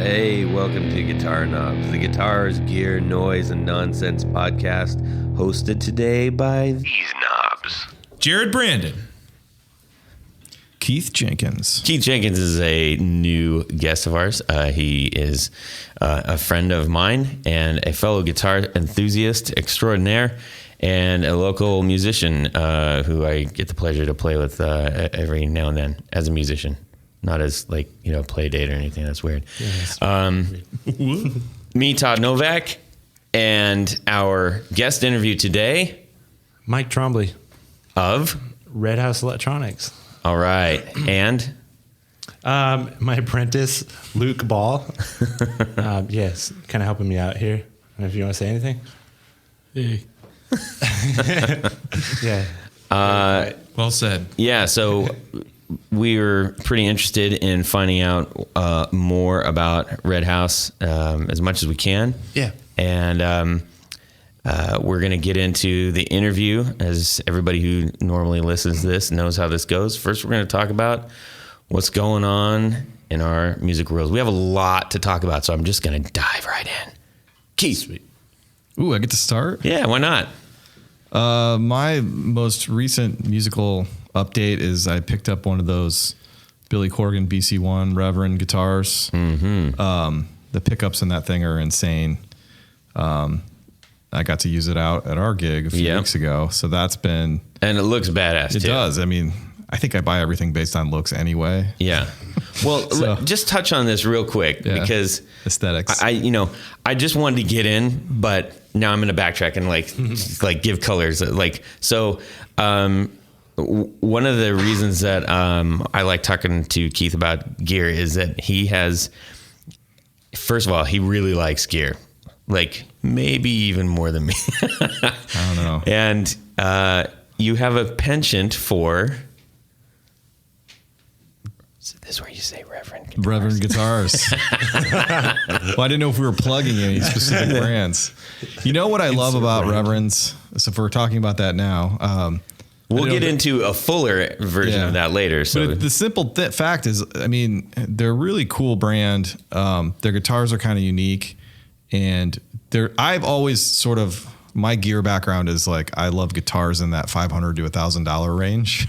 Hey, welcome to Guitar Knobs, the guitars, gear, noise, and nonsense podcast, hosted today by these knobs. Jared Brandon. Keith Jenkins. Keith Jenkins is a new guest of ours. He is a friend of mine and a fellow guitar enthusiast extraordinaire and a local musician who I get the pleasure to play with every now and then as a musician. Not as play date or anything. That's weird. Yeah, me, Todd, Novak, and our guest interview today, Mike Trombley of Red House Electronics. All right, and my apprentice Luke Ball. Yes, kind of helping me out here. I don't know if you want to say anything. Hey. Yeah. Well said. Yeah, so we were pretty interested in finding out more about Red House as much as we can. Yeah. And we're going to get into the interview, as everybody who normally listens to this knows how this goes. First, we're going to talk about what's going on in our music world. We have a lot to talk about, so I'm just going to dive right in. Keith. Sweet. Ooh, I get to start? Yeah, why not? My most recent musical update is I picked up one of those Billy Corgan BC1 Reverend guitars. Mm-hmm. The pickups in that thing are insane. I got to use it out at our gig a few weeks ago. So that's been... And it looks badass, too. It does. I mean, I think I buy everything based on looks anyway. Yeah. Well, just touch on this real quick because... Aesthetics. I just wanted to get in, but now I'm going to backtrack and give colors. One of the reasons that I like talking to Keith about gear is that he has... First of all, he really likes gear. Maybe even more than me. I don't know. And you have a penchant for... So this is where you say Reverend guitars. Well, I didn't know if we were plugging any specific brands. You know what I love about Reverends? So if we're talking about that now... we'll get into a fuller version of that later. So but the simple fact is, I mean, they're a really cool brand. Their guitars are kind of unique. And I've always sort of, my gear background is I love guitars in that $500 to $1,000 range.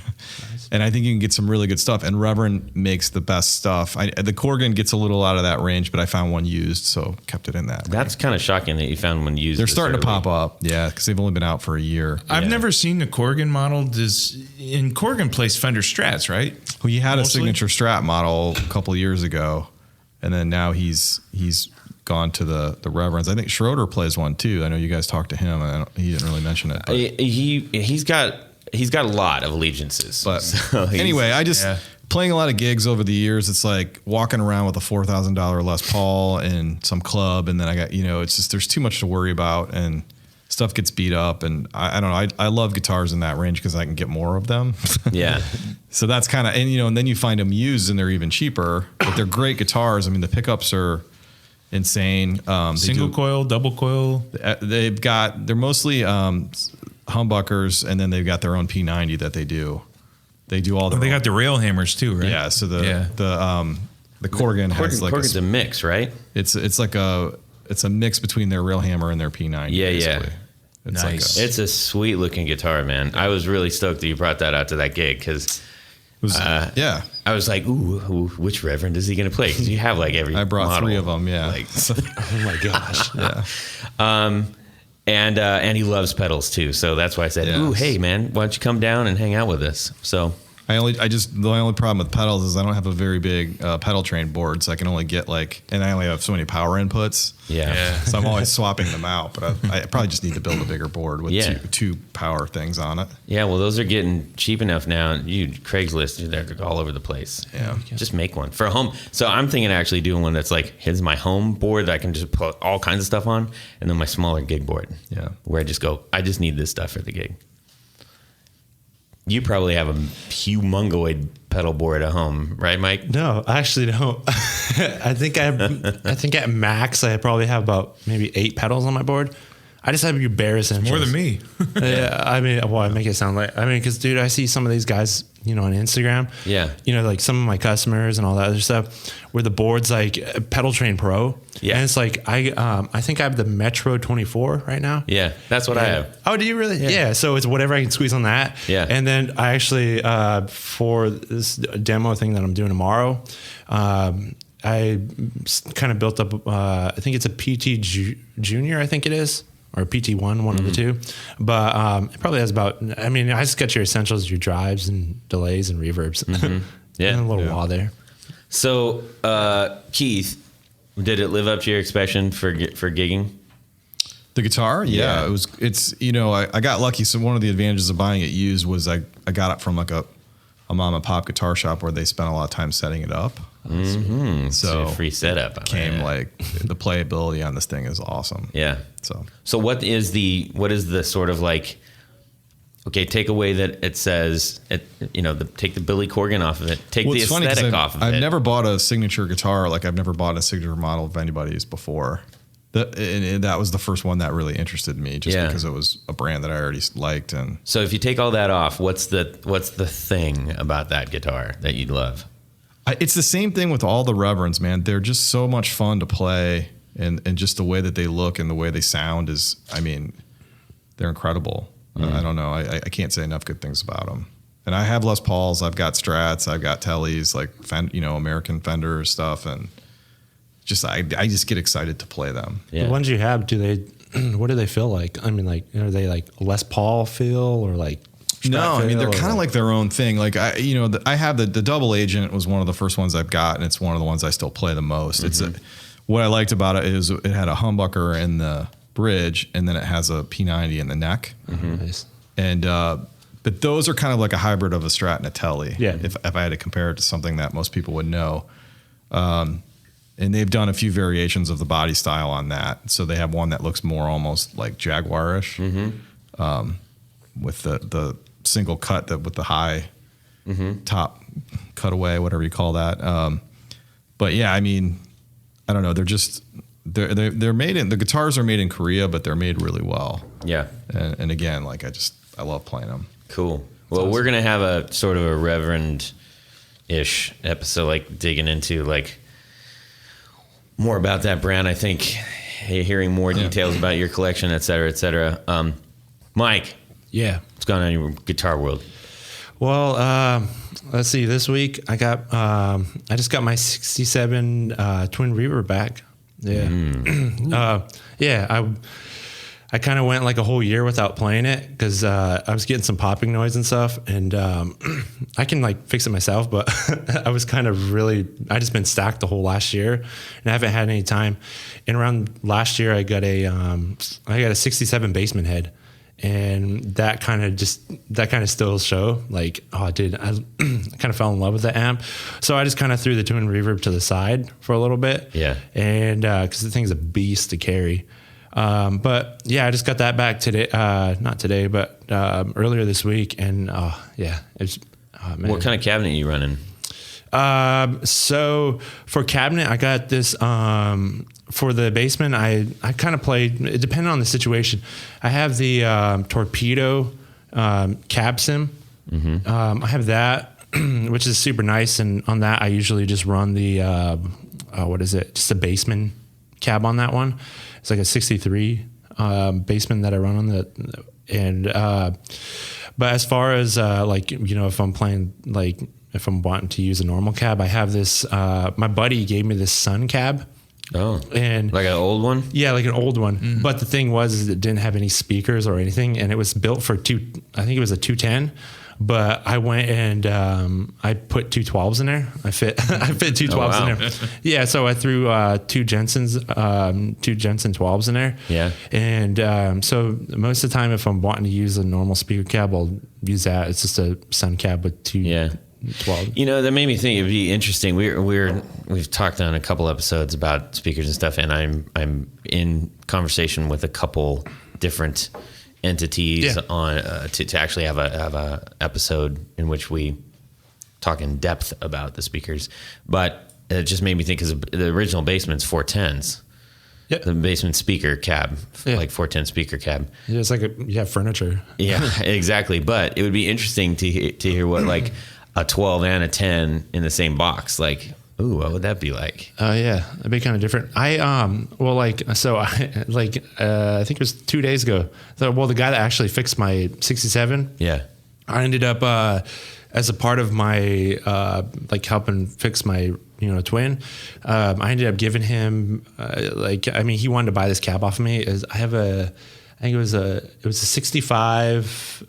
Nice. And I think you can get some really good stuff. And Reverend makes the best stuff. The Corgan gets a little out of that range, but I found one used, so kept it in that. That's kind of shocking that you found one used. They're starting to pop up, because they've only been out for a year. I've never seen the Corgan model. In Corgan plays Fender Strats, right? Well, he had a signature Strat model a couple of years ago, and then now he's gone to the Reverends. I think Schroeder plays one too. I know you guys talked to him. He didn't really mention it. But he's got a lot of allegiances. But anyway, I just playing a lot of gigs over the years. It's like walking around with a $4,000 Les Paul in some club, and then I got it's just there's too much to worry about, and stuff gets beat up. And I don't know. I love guitars in that range because I can get more of them. Yeah. So that's kind of and then you find them used and they're even cheaper, but they're great guitars. I mean, the pickups are insane. Single coil, double coil. They're mostly humbuckers, and then they've got their own P90 that they do. They do all the. They got the rail hammers too, right? Yeah. So the Corgan has Corgan's a mix, right? It's a mix between their rail hammer and their P90. Yeah, basically. yeah. It's nice. It's a sweet looking guitar, man. I was really stoked that you brought that out to that gig because. I was like, ooh, which Reverend is he going to play? Because you have every I brought model. 3 of them, yeah. Oh my gosh. Yeah. And he loves pedals too. So that's why I said, ooh, hey man, why don't you come down and hang out with us? So the only problem with pedals is I don't have a very big pedal train board, so I can only get and I only have so many power inputs. Yeah. So I'm always swapping them out, but I probably just need to build a bigger board with two power things on it. Yeah, well, those are getting cheap enough now. Craigslist, they're all over the place. Yeah. Just make one for a home. So I'm thinking of actually doing one that's here's my home board that I can just put all kinds of stuff on, and then my smaller gig board. Yeah. Where I just go, I just need this stuff for the gig. You probably have a humongoid pedal board at home, right, Mike? No, I actually don't. I think at max I probably have about maybe 8 pedals on my board. I just have you bare essentials. More than me. Yeah, I mean, well, I make it sound like, I mean, because dude, I see some of these guys, you know, on Instagram. Yeah. You know, like some of my customers and all that other stuff, where the board's like Pedal Train Pro. Yeah. And it's like I think I have the Metro 24 right now. Yeah, that's what I have. Oh, do you really? Yeah. So it's whatever I can squeeze on that. Yeah. And then I actually for this demo thing that I'm doing tomorrow, I kind of built up. I think it's a PT Junior. I think it is. Or PT1, one of the two. But it probably has about, I mean, I just got your essentials, your drives and delays and reverbs. Yeah. And a little wah there. So, Keith, did it live up to your expectation for gigging? The guitar? Yeah. Yeah. It's, you know, I got lucky. So one of the advantages of buying it used was I got it from like a mom and pop guitar shop where they spent a lot of time setting it up. So free setup. Came like the playability on this thing is awesome. Yeah. So what is the sort of like, okay, take away that it says, you know, take the Billy Corgan off of it, take the aesthetic off of it. I've never bought a signature guitar. Like I've never bought a signature model of anybody's before. And that was the first one that really interested me just because it was a brand that I already liked. And so if you take all that off, what's the thing about that guitar that you'd love? It's the same thing with all the Reverends, man. They're just so much fun to play, and just the way that they look and the way they sound is, I mean, they're incredible. I don't know. I can't say enough good things about them. And I have Les Pauls, I've got Strats, I've got Tellys, like American Fender stuff, and just I just get excited to play them. The ones you have, what do they feel like? I mean, like, are they like Les Paul feel or like? No, I mean, they're kind of like their own thing. Like I have the Double Agent was one of the first ones I've got, and it's one of the ones I still play the most. It's what I liked about it is it had a humbucker in the bridge, and then it has a P90 in the neck. Nice. And but those are kind of like a hybrid of a Strat and a Telly. Yeah. If I had to compare it to something that most people would know. And they've done a few variations of the body style on that. So they have one that looks more almost like Jaguar-ish, with the single cut with the high top cutaway, whatever you call that. But yeah, I mean, I don't know. They're made in, the guitars are made in Korea, but they're made really well. Yeah. And again, like I love playing them. Cool. Well, we're going to have a sort of a Reverend-ish episode, like digging into like more about that brand. I think hearing more details about your collection, et cetera, et cetera. Mike. Yeah. What's going on in your guitar world? Well, let's see. This week I just got my 67 twin reverb back. Yeah. I kind of went like a whole year without playing it because I was getting some popping noise and stuff, and I can like fix it myself, but I was kind of I just been stacked the whole last year, and I haven't had any time. And around last year, I got a 67 Basement head. And that kind of still show like, oh, dude, I kind of fell in love with the amp. So I just kind of threw the twin reverb to the side for a little bit. Yeah. And because the thing's a beast to carry. But yeah, I just got that back today. Not today, but earlier this week. And it's man. What kind of cabinet are you running? So for cabinet, I got this, for the Basement, I kind of played, it depended on the situation. I have the, Torpedo, cab sim. I have that, which is super nice. And on that, I usually just run the, just a Basement cab on that one. It's like a 63, Basement that I run on but as far as, if I'm playing, like, if I'm wanting to use a normal cab, I have this, my buddy gave me this Sun cab. Oh, and like an old one? Yeah, like an old one. But the thing is it didn't have any speakers or anything. And it was built for I think it was a 210, but I went and, I put 212s in there. I fit 212s in there. Yeah. So I threw, two Jensen 12s in there. Yeah. And, so most of the time, if I'm wanting to use a normal speaker cab, I'll use that. It's just a Sun cab with two. Yeah. 12. You know, that made me think it'd be interesting. We've talked on a couple episodes about speakers and stuff, and I'm in conversation with a couple different entities on to actually have a episode in which we talk in depth about the speakers. But it just made me think because the original Basement's 410s. the Basement speaker cab, Yeah. like 410 speaker cab. It's like you have furniture. Yeah, exactly. But it would be interesting to hear what like a 12 and a 10 in the same box. Like, ooh, what would that be like? Yeah, it'd be kind of different. I think it was 2 days ago. The guy that actually fixed my 67. Yeah. I ended up as a part of my helping fix my twin. I ended up giving him he wanted to buy this cab off of me. I think it was a 65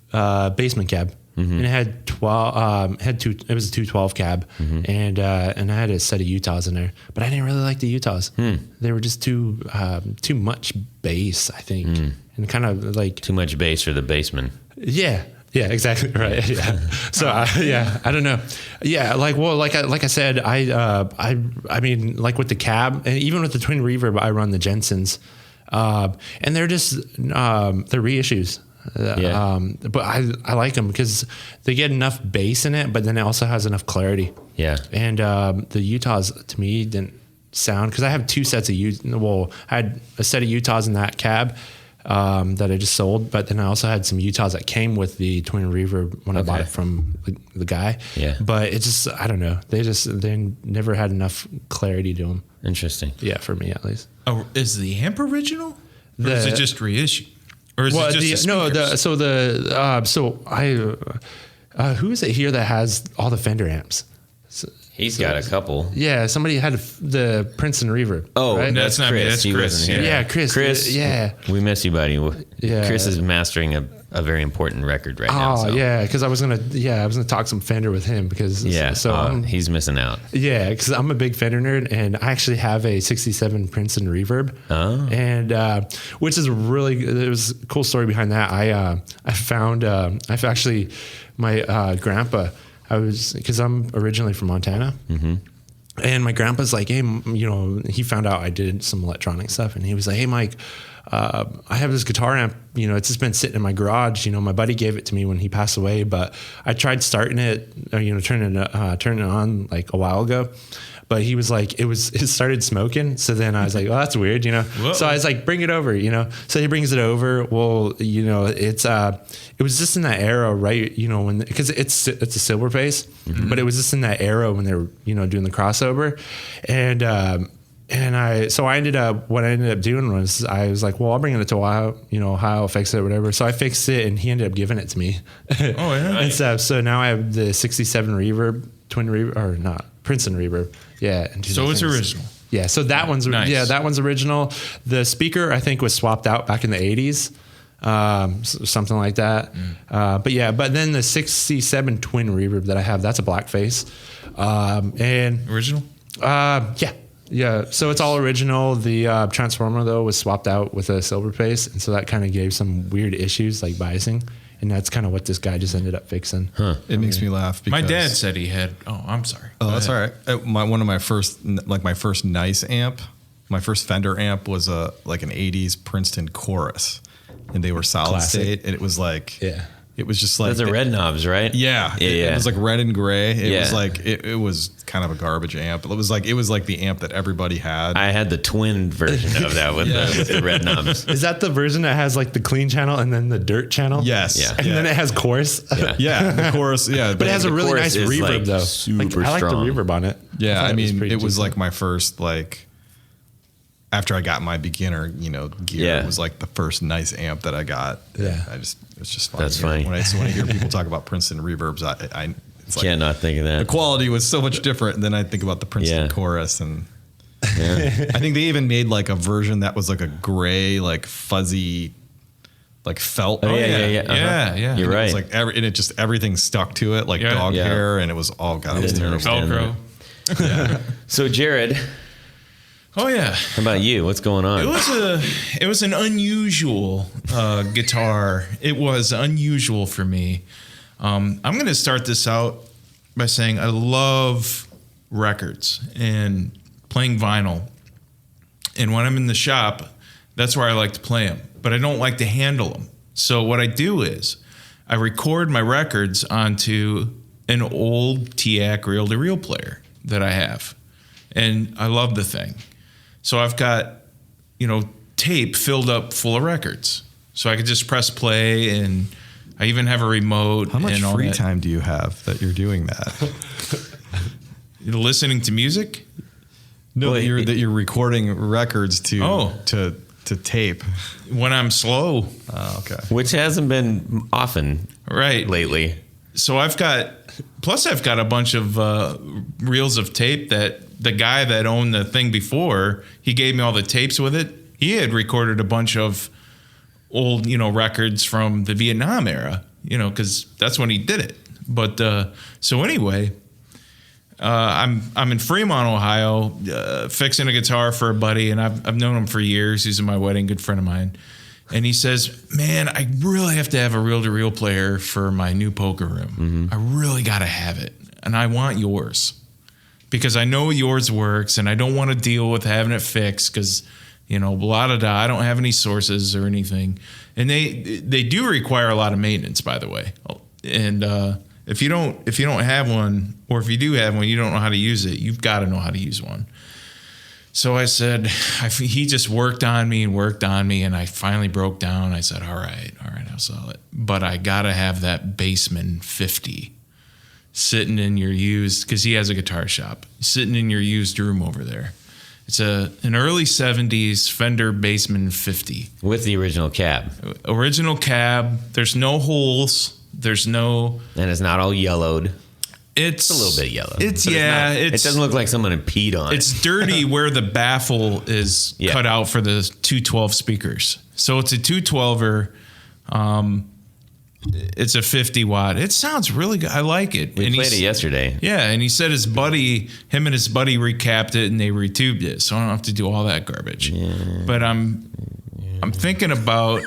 Basement cab. Mm-hmm. And it had 12. It was a 212 cab, and I had a set of Utahs in there, but I didn't really like the Utahs. They were just too much bass, I think, and kind of like Too much bass for the Basement. Yeah, exactly right. Yeah. So I don't know. Yeah, like I said, I mean, like with the cab and even with the twin reverb, I run the Jenkins, and they're just they're reissues. But I like them because they get enough bass in it, but then it also has enough clarity. Yeah. And the Utahs to me didn't sound, because I have two sets of I had a set of Utahs in that cab that I just sold, but then I also had some Utahs that came with the twin reverb when I bought it from the guy. Yeah. But it just, I don't know. They never had enough clarity to them. Interesting. Yeah, for me at least. Oh, is the amp original? Or is it just reissued? Or is it just who is it here that has all the Fender amps? He's got a couple. Yeah, somebody had the Princeton reverb. Oh, right? That's not me. That's Chris. Yeah, Chris. Chris. Yeah, we miss you, buddy. Yeah. Chris is mastering a very important record right now. Oh, yeah, because I was gonna talk some Fender with him because he's missing out. Yeah, because I'm a big Fender nerd, and I actually have a '67 Princeton reverb. Oh, and which is it was a cool story behind that. I found my grandpa. Because I'm originally from Montana. Mm-hmm. And my grandpa's like, hey, he found out I did some electronic stuff, and he was like, hey, Mike, I have this guitar amp, it's just been sitting in my garage. My buddy gave it to me when he passed away, but I tried starting it, turning it on like a while ago. But he was like, it started smoking. So then I was like, oh, that's weird, So I was like, bring it over, So he brings it over. Well, it was just in that era, right? Because it's a silver bass, but it was just in that era when they were, doing the crossover. And what I ended up doing was I was like, well, I'll bring it to Ohio, I'll fix it or whatever. So I fixed it, and he ended up giving it to me. Oh, yeah. And stuff. So now I have the 67 reverb, twin reverb, or not, Princeton reverb. Yeah. So it's original. Yeah. So that one's nice. Yeah, that one's original. The speaker I think was swapped out back in the 80s, something like that. But then the 67 twin reverb that I have, that's a blackface. And original. Yeah. So it's all original. The transformer though was swapped out with a silver paste, and so that kind of gave some weird issues like biasing. And that's kind of what this guy just ended up fixing. Huh. It makes me laugh. My dad said he had. Oh, I'm sorry. Oh, that's all right. One of my first nice amp, my first Fender amp was an '80s Princeton Chorus, and they were solid state, and it was like, it was just like those are red knobs, right? Yeah. It was like red and gray. It was like it was kind of a garbage amp. It was like the amp that everybody had. I had the twin version of that with the red knobs. Is that the version that has like the clean channel and then the dirt channel? Yes. Yeah. And then it has chorus. Yeah. The chorus. Yeah. But it has a really nice reverb though. Super I like the strong. reverb on it. Yeah. I mean, it was like my first after I got my beginner, gear, it was like the first nice amp that I got. Yeah. It's just fun. That's funny. When I hear people talk about Princeton reverbs, it's Can't not think of that. The quality was so much different. And then I think about the Princeton Chorus, and I think they even made like a version that was like a gray, like fuzzy, like felt. Oh, yeah. You're right. It was like and it just everything stuck to it, like dog hair, and it was all it was terrible. Velcro. So Jared. Oh yeah. How about you? What's going on? It was an unusual guitar. It was unusual for me. I'm going to start this out by saying I love records and playing vinyl. And when I'm in the shop, that's where I like to play them. But I don't like to handle them. So what I do is I record my records onto an old TAC reel-to-reel player that I have. And I love the thing. So I've got tape filled up full of records. So I could just press play, and I even have a remote. How much and all free that. time do you have that you're doing that? Listening to music? No, Well, that you're recording records to tape. When I'm slow. Oh, okay. Which hasn't been often Right. lately. So I've got a bunch of reels of tape that the guy that owned the thing before, he gave me all the tapes with it. He had recorded a bunch of old, records from the Vietnam era, because that's when he did it. But so anyway, I'm in Fremont, Ohio, fixing a guitar for a buddy, and I've known him for years. He's in my wedding, good friend of mine. And he says, man, I really have to have a reel-to-reel player for my new poker room. I really got to have it. And I want yours because I know yours works, and I don't want to deal with having it fixed because, blah, blah, blah. I don't have any sources or anything. And they do require a lot of maintenance, by the way. And if you don't have one, or if you do have one, you don't know how to use it, you've got to know how to use one. So I said, he just worked on me, and I finally broke down. I said, all right, I'll sell it. But I got to have that Bassman 50 sitting in your used, because he has a guitar shop, sitting in your used room over there. It's an early 70s Fender Bassman 50. With the original cab. Original cab. There's no holes. There's no... And it's not all yellowed. It's a little bit yellow. It doesn't look like someone had peed on it. It's dirty where the baffle is cut out for the 212 speakers. So it's a 212er. It's a 50 watt. It sounds really good. I like it. We played it yesterday. Yeah, and he said him and his buddy recapped it and they retubed it, so I don't have to do all that garbage. Yeah. But I'm thinking about.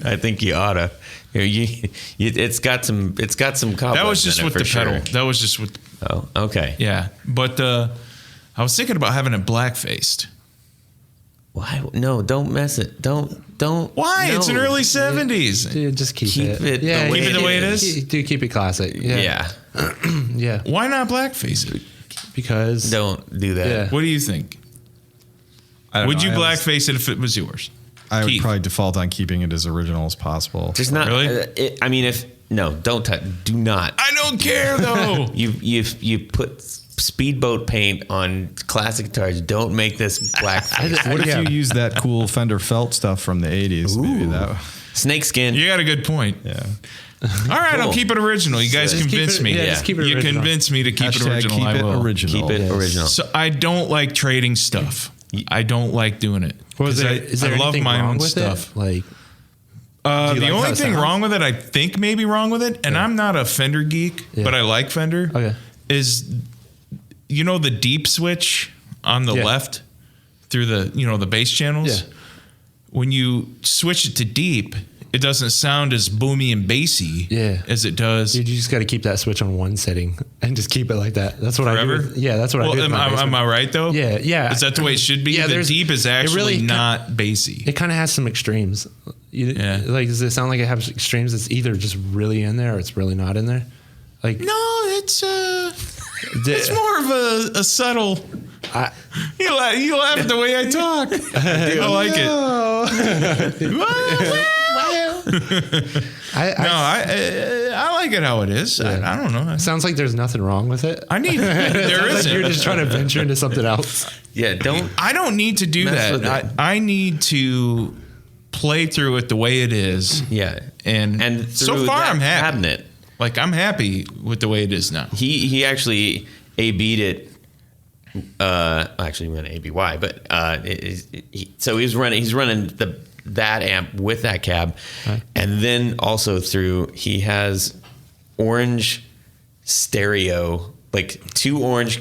I think you oughta. It's got some cobwebs. That was just with the pedal. That was just with. Oh, okay. Yeah, but I was thinking about having it black faced. Why? No, don't mess it. Don't. Why? No. It's an early 70s. Dude, just keep it. Yeah, keep it the way it is. Dude, keep it classic. Yeah. Yeah. Why not blackface it? Because don't do that. Yeah. What do you think? Would you blackface it if it was yours? I would Keith. probably default on keeping it as original as possible. Just not. Really? Don't touch. Do not. I don't care though. You put speedboat paint on classic guitars. Don't make this blackface. What if you use that cool Fender felt stuff from the 80s? Maybe that. Snakeskin. You got a good point. Yeah. All right, Cool. I'll keep it original. You guys convinced me. Just keep it You original. convinced me to keep it Hashtag original. keep I it will. original. Keep it original. So I don't like trading stuff. I don't like doing it. is there I love anything my wrong own with stuff. it? Like, The like how only it thing sounds? wrong with it, I think maybe wrong with it, and I'm not a Fender geek, but I like Fender, is, the deep switch on the left through the bass channels? Yeah. When you switch it to deep, it doesn't sound as boomy and bassy as it does. dude, you just got to keep that switch on one setting and just keep it like that. That's what Forever? I do. That's what I do. Am I right though? Yeah. Is that the way it should be? Yeah, the deep is actually not bassy. It kind of has some extremes. Like, does it sound like it has extremes? It's either just really in there or it's really not in there. Like, No, it's more of a subtle. You laugh at the way I talk. I like it. I like it how it is. I don't know. Sounds like there's nothing wrong with it. There Sounds like isn't. you're just trying to venture into something else. Yeah. Don't. I don't need to do Mess with that. it. I need to play through it the way it is. Yeah. And so through far that I'm happy. cabinet. Like I'm happy with the way it is now. He actually A-B'd it. Actually, we went ABY, but so he's running that amp with that cab, and then also he has orange stereo, like two orange.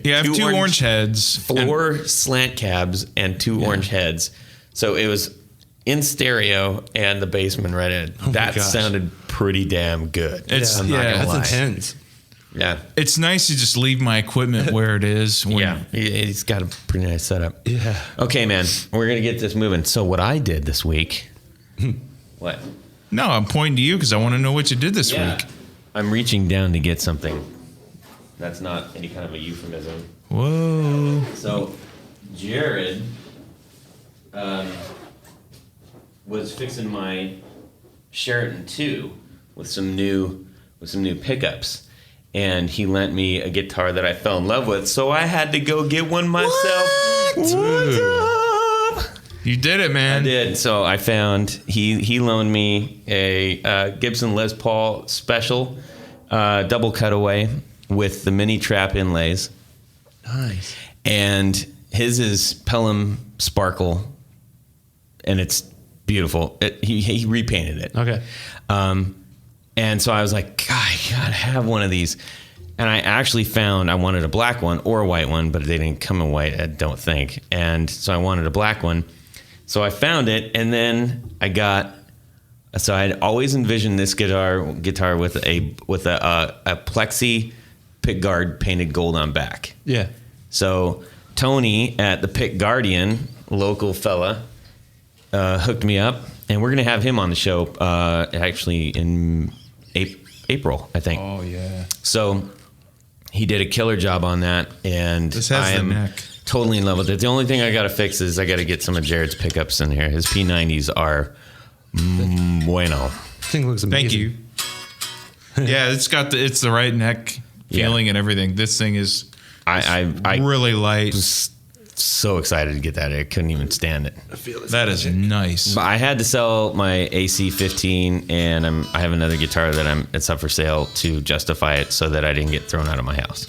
You have two orange heads, four slant cabs, and two orange heads. So it was in stereo and the bassman right in. That sounded pretty damn good. I'm not gonna lie. That's intense. Yeah. It's nice to just leave my equipment where it is. He's got a pretty nice setup. Yeah. Okay, man, we're going to get this moving. So what I did this week. What? No, I'm pointing to you because I want to know what you did this week. I'm reaching down to get something. That's not any kind of a euphemism. Whoa. So Jared was fixing my Sheraton 2 with some new pickups. And he lent me a guitar that I fell in love with, so I had to go get one myself. What's up? You did it, man. I did. So I found he loaned me a Gibson Les Paul Special double cutaway with the mini trap inlays. Nice. And his is Pelham Sparkle, and it's beautiful. He repainted it. Okay. And so I was like, God, I gotta have one of these. And I actually found I wanted a black one or a white one, but they didn't come in white, I don't think. And so I wanted a black one. So I found it, and then I had always envisioned this guitar with a plexi pick guard painted gold on back. Yeah. So Tony at the Pick Guardian, local fella, hooked me up, and we're gonna have him on the show actually in April, I think. Oh yeah. So he did a killer job on that, and This has I the am neck. totally in love with it. The only thing I got to fix is I got to get some of Jared's pickups in here. His P90s are bueno. Thing looks amazing. Thank you. Yeah, it's the right neck feeling and everything. This thing is I really light. was so excited to get that. I couldn't even stand it. That is nice. But I had to sell my AC-15, and I have another guitar that it's up for sale to justify it, so that I didn't get thrown out of my house.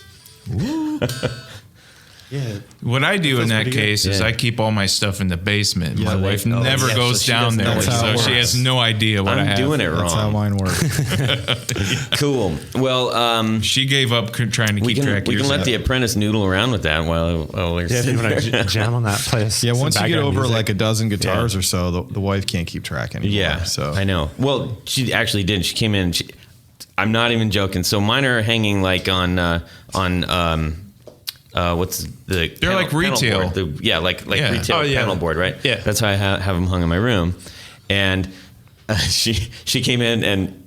Yeah. What I do in that pretty good. case is Yeah. I keep all my stuff in the basement. Yeah, My wife never yeah, goes so she down doesn't there, know what so it she works. has no idea what I I'm have. doing it That's how wrong. mine works. Cool. Well, She gave up trying to we keep track can of let the yourself. apprentice noodle around with that while we're Yeah, if you sitting want there. to jam on that place. Yeah, once you get over music. like a dozen guitars or so, the wife can't keep track anymore. Yeah, so I know. Well, she actually didn't. She came in. I'm not even joking. So mine are hanging like on what's the? They're like retail. Board. Like Yeah. retail Oh, yeah. panel board, right? Yeah. That's how I have them hung in my room. And she came in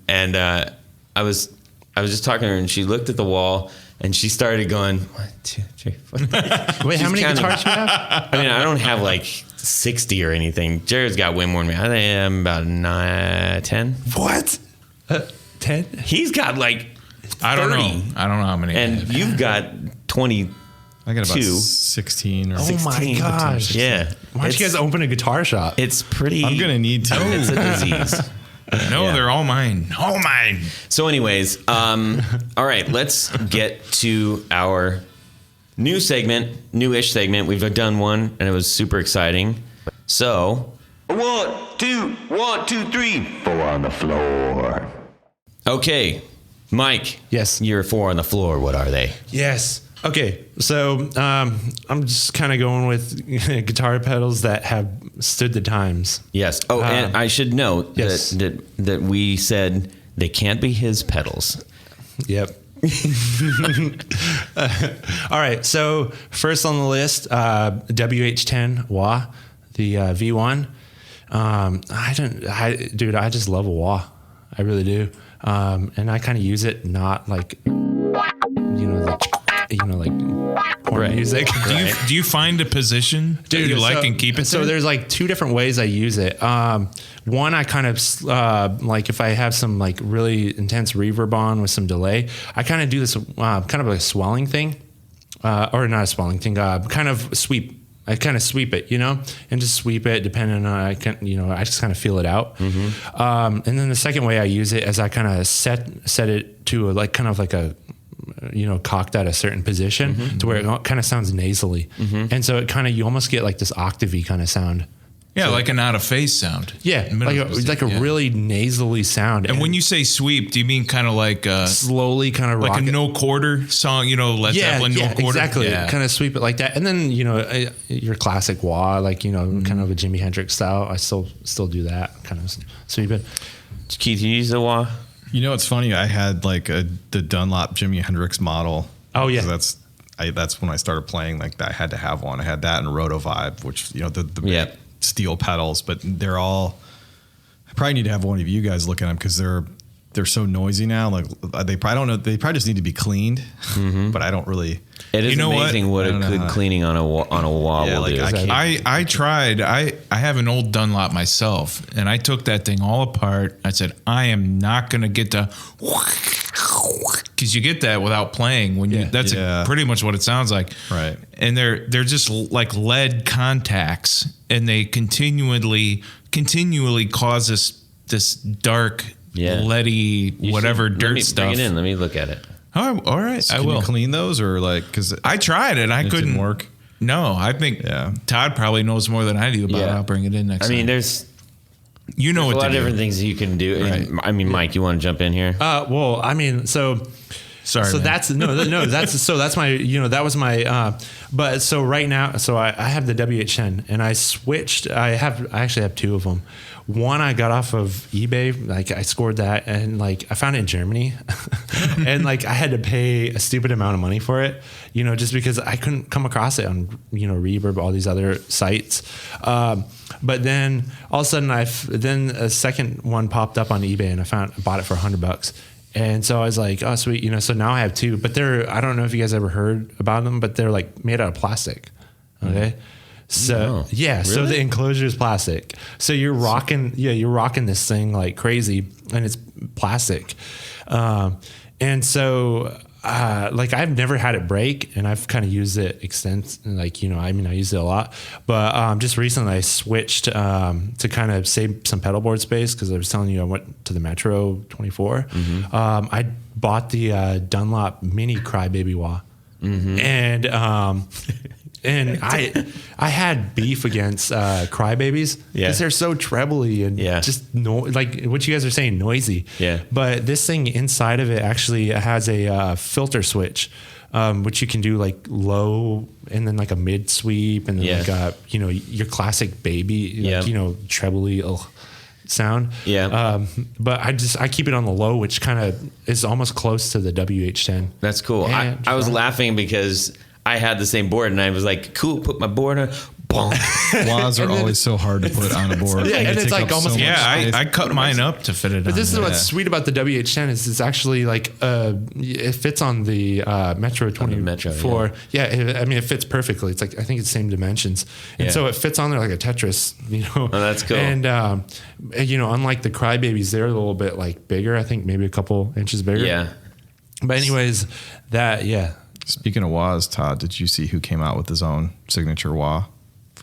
and I was just talking to her, and she looked at the wall, and she started going 1, 2, 3, 4. Wait, how She's many counting. guitars do you have? I mean, I don't have like 60 or anything. Jared's got way more than me. I think I'm about 10. What? 10? He's got like I don't 30. know. I don't know how many. I And have. you've got 20. I got about 2. 16 or Oh my 16. gosh. Yeah. Why don't you guys open a guitar shop? It's pretty. I'm gonna need to. It's a disease. No, Yeah. they're all mine. All mine. So, anyways, all right, let's get to our newish segment. We've done one, and it was super exciting. So, 1, 2, 3, 4 on the floor. Okay, Mike. Yes. Your 4 on the floor. What are they? Yes. Okay. So I'm just kind of going with guitar pedals that have stood the times. Yes. Oh, and I should note yes. that we said they can't be his pedals. Yep. All right. So first on the list, WH10 wah, the V1. Dude, I just love a wah. I really do. And I kind of use it not like, like porn music. Do you find a position that you like and keep it So there? there's like 2 different ways I use it. One, I kind of like if I have some like really intense reverb on with some delay, I kind of do this kind of like a swelling thing, or not a swelling thing, kind of sweep. I kind of sweep it, and just sweep it depending on, I just kind of feel it out. And then the second way I use it is I kind of set it to like kind of like a, cocked at a certain position to where it kind of sounds nasally. And so it kind of, you almost get like this octavey kind of sound. Yeah, like an out of phase sound. Yeah, like a really nasally sound. And when you say sweep, do you mean kind of like slowly kind of like rock a it? no quarter song? Led Zeppelin no quarter. Exactly. Yeah. Kind of sweep it like that, and then your classic wah, like kind of a Jimi Hendrix style. I still do that kind of sweep it. Keith, you use the wah? It's funny. I had like the Dunlop Jimi Hendrix model. Oh yeah, that's when I started playing. Like I had to have one. I had that and Roto Vibe, which the Yeah. steel pedals, but they're all. I probably need to have one of you guys look at them because they're they're so noisy now. Like they probably don't know. They probably just need to be cleaned. But I don't really. It is amazing what a I don't good know cleaning on a wall Yeah, will like, do. I tried. I have an old Dunlop myself, and I took that thing all apart. I said, I am not going to get to, because you get that without playing. When you that's pretty much what it sounds like. Right. And they're just like lead contacts, and they continually cause this dark, leady, whatever dirt stuff. Bring it in. Let me look at it. Oh, all right, So I can will you clean those or like because I tried it. I couldn't didn't work. No, I think Todd probably knows more than I do about it. I'll bring it in next time. There's you know a what lot to of do. different things you can do. Right. And, Mike, you want to jump in here? Well, so. Sorry. So man. that's my, that was my, but so right now, so I have the WH10 and I switched. I actually have two of them. One I got off of eBay, like I scored that, and like I found it in Germany, and like I had to pay a stupid amount of money for it, just because I couldn't come across it on Reverb, all these other sites. But then all of a sudden then a second one popped up on eBay, and I bought it for $100. And so I was like, oh, sweet. So now I have two, but I don't know if you guys ever heard about them, but they're like made out of plastic. Okay. So so the enclosure is plastic. So you're rocking this thing like crazy, and it's plastic. And so, like I've never had it break, and I've kind of used it I used it a lot, but just recently I switched to kind of save some pedal board space, because I was telling you I went to the Metro 24. I bought the Dunlop mini Crybaby wah, and I had beef against Crybabies because they're so trebly and just like what you guys are saying, noisy. Yeah. But this thing inside of it actually has a filter switch, which you can do like low and then like a mid sweep and then like your classic baby, trebly sound. Yeah. But I keep it on the low, which kind of is almost close to the WH10. That's cool. I was laughing because I had the same board, and I was like, cool, put my board on. Wahs are always so hard to put on a board. Yeah, and it's like almost I cut mine up to fit it on. But this is what's sweet about the WH10 is it's actually like it fits on the Metro 24. It fits perfectly. It's like I think it's the same dimensions, and so it fits on there like a Tetris. Oh, that's cool. And unlike the Crybabies, they're a little bit like bigger. I think maybe a couple inches bigger. Yeah. But anyways, Speaking of wahs, Todd, did you see who came out with his own signature wah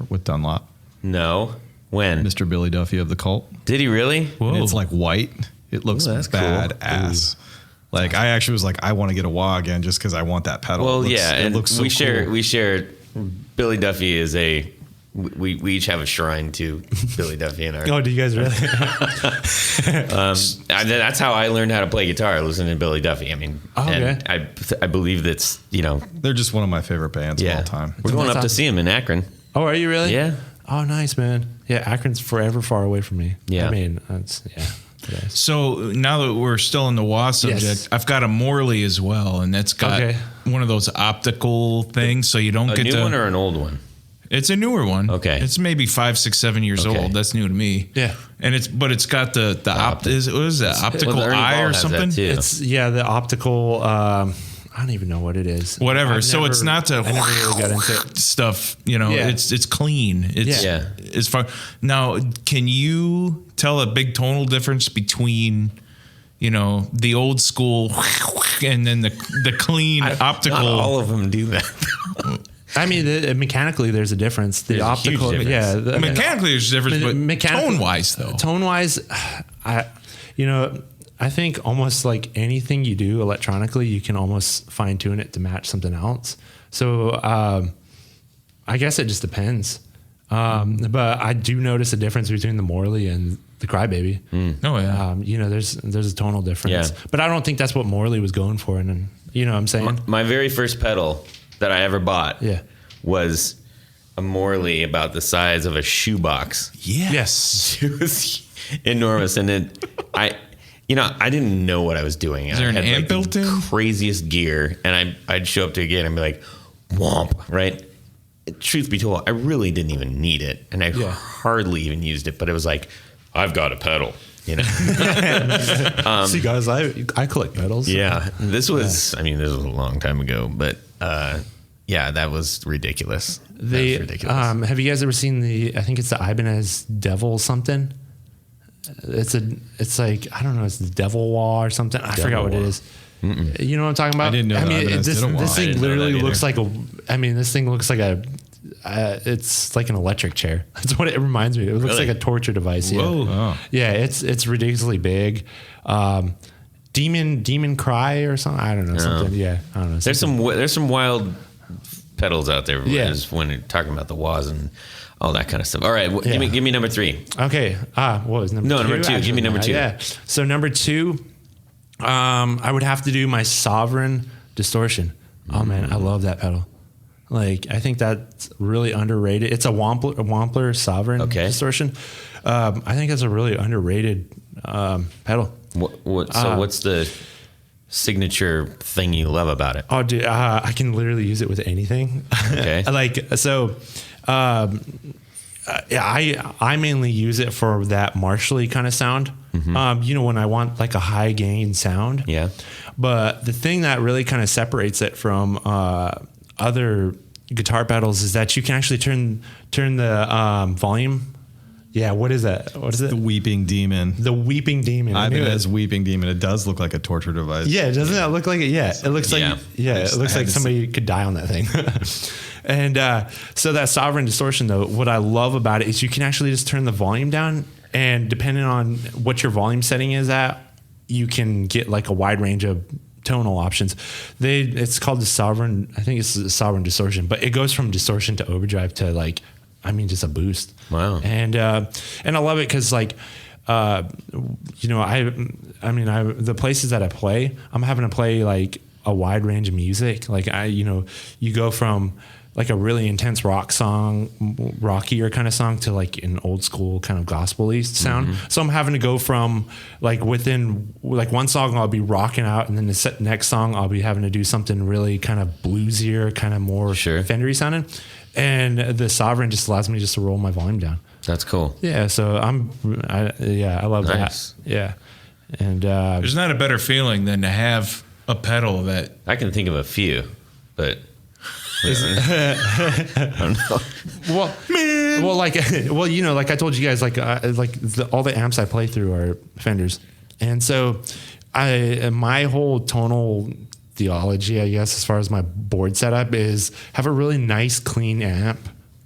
with Dunlop? No. When? Mr. Billy Duffy of the Cult. Did he really? And it's like white. It looks badass. Cool. Like I actually was like, I want to get a wah again just because I want that pedal. Well, it looks so cool. We share. Billy Duffy is we each have a shrine to Billy Duffy in our. Oh, do you guys really? That's how I learned how to play guitar, listening to Billy Duffy. And I believe that's they're just one of my favorite bands of all time. We're going up to see him in Akron. Oh, are you really? Yeah. Oh, nice, man. Yeah, Akron's forever far away from me. Yeah. I mean, that's So now that we're still in the wah subject, I've got a Morley as well, and that's got one of those optical things, so you don't get a new one or an old one. It's a newer one. Okay. It's maybe 5, 6, 7 years old. That's new to me. Yeah. And it's got the optical eye or something? It's the optical I don't even know what it is. Whatever. It's not the I never really got into it. stuff, it's clean. It's fun. Now, can you tell a big tonal difference between the old school and then the clean optical? Not all of them do that. I mean, mechanically, there's a difference. The optical, mechanically, there's a difference, but tone-wise, though. Tone-wise, I think almost like anything you do electronically, you can almost fine-tune it to match something else. So I guess it just depends. But I do notice a difference between the Morley and the Crybaby. Oh, yeah. There's a tonal difference. Yeah. But I don't think that's what Morley was going for. And you know what I'm saying? My very first pedal that I ever bought was a Morley about the size of a shoebox. Yes. It was enormous. And then I didn't know what I was doing. Is there an amp built in? Craziest gear. And I'd show up to a gig and be like, womp, right? Truth be told, I really didn't even need it. And I hardly even used it. But it was like, I've got a pedal. you know. See, guys, I collect pedals. Yeah, this was a long time ago, but yeah, that was ridiculous. That was ridiculous. Have you guys ever seen I think it's the Ibanez Devil something? It's like, I don't know, it's the Devil Wah or something. I forgot what it is. Mm-mm. You know what I'm talking about? I didn't know. This thing literally looks like this thing looks like it's like an electric chair. That's what it reminds me of. It looks like a torture device. Whoa. Yeah. Oh. Yeah, it's ridiculously big. Demon Cry or something. I don't know. Something. Yeah. I don't know. There's some wild pedals out there. Yeah. When you're talking about the wahs and all that kind of stuff. All right, give me number 3. Okay. What was number 2? No, number 2. Actually, give me number 2. Yeah. So number 2, I would have to do my Sovereign Distortion. Oh man, I love that pedal. Like, I think that's really underrated. It's a Wampler Sovereign Distortion. I think that's a really underrated pedal. What's the signature thing you love about it? Oh, dude, I can literally use it with anything. Okay. I mainly use it for that Marshally kind of sound. Mm-hmm. When I want like a high gain sound. Yeah. But the thing that really kind of separates it from other guitar pedals is that you can actually turn the volume. Yeah, what is that? What is it? The Weeping Demon. The Weeping Demon. Ibanez Weeping Demon. It does look like a torture device. Yeah, doesn't that look like it? Yeah, it looks like it looks like somebody could die on that thing. And so that Sovereign Distortion, though, what I love about it is you can actually just turn the volume down, and depending on what your volume setting is at, you can get like a wide range of tonal options. It's called the Sovereign. I think it's the Sovereign Distortion, but it goes from distortion to overdrive to like, just a boost. Wow. And I love it because like, the places that I play, I'm having to play like a wide range of music. Like you go from like a really intense rock song, rockier kind of song, to like an old school kind of gospel-y sound. Mm-hmm. So I'm having to go from like within like one song I'll be rocking out, and then the next song I'll be having to do something really kind of bluesier, kind of more Fendery sounding. And the Sovereign just allows me just to roll my volume down. That's cool. Yeah. So I love Nice. that. Yeah. And there's not a better feeling than to have a pedal that I can think of a few, but I don't know. like I told you guys, all the amps I play through are Fenders, and so my whole tonal theology, I guess, as far as my board setup is have a really nice, clean amp.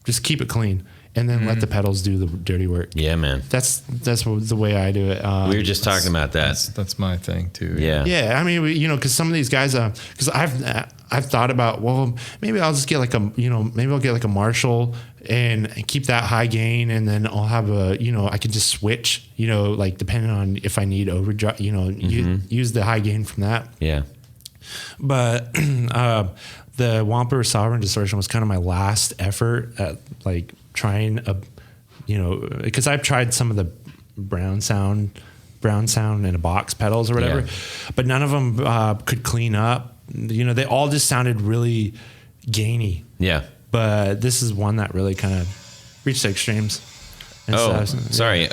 Just keep it clean, and then let the pedals do the dirty work. Yeah, man. That's the way I do it. We were just talking about that. That's my thing too. Yeah. Yeah. I mean, because some of these guys, because I've thought about, well, maybe I'll just get like maybe I'll get like a Marshall and keep that high gain, and then I'll have I can just switch, like depending on if I need overdrive, use the high gain from that. Yeah. But the Wampler Sovereign Distortion was kind of my last effort at like trying because I've tried some of the brown sound in a box pedals or whatever, but none of them could clean up. They all just sounded really gainy. Yeah. But this is one that really kind of reached the extremes. And sorry.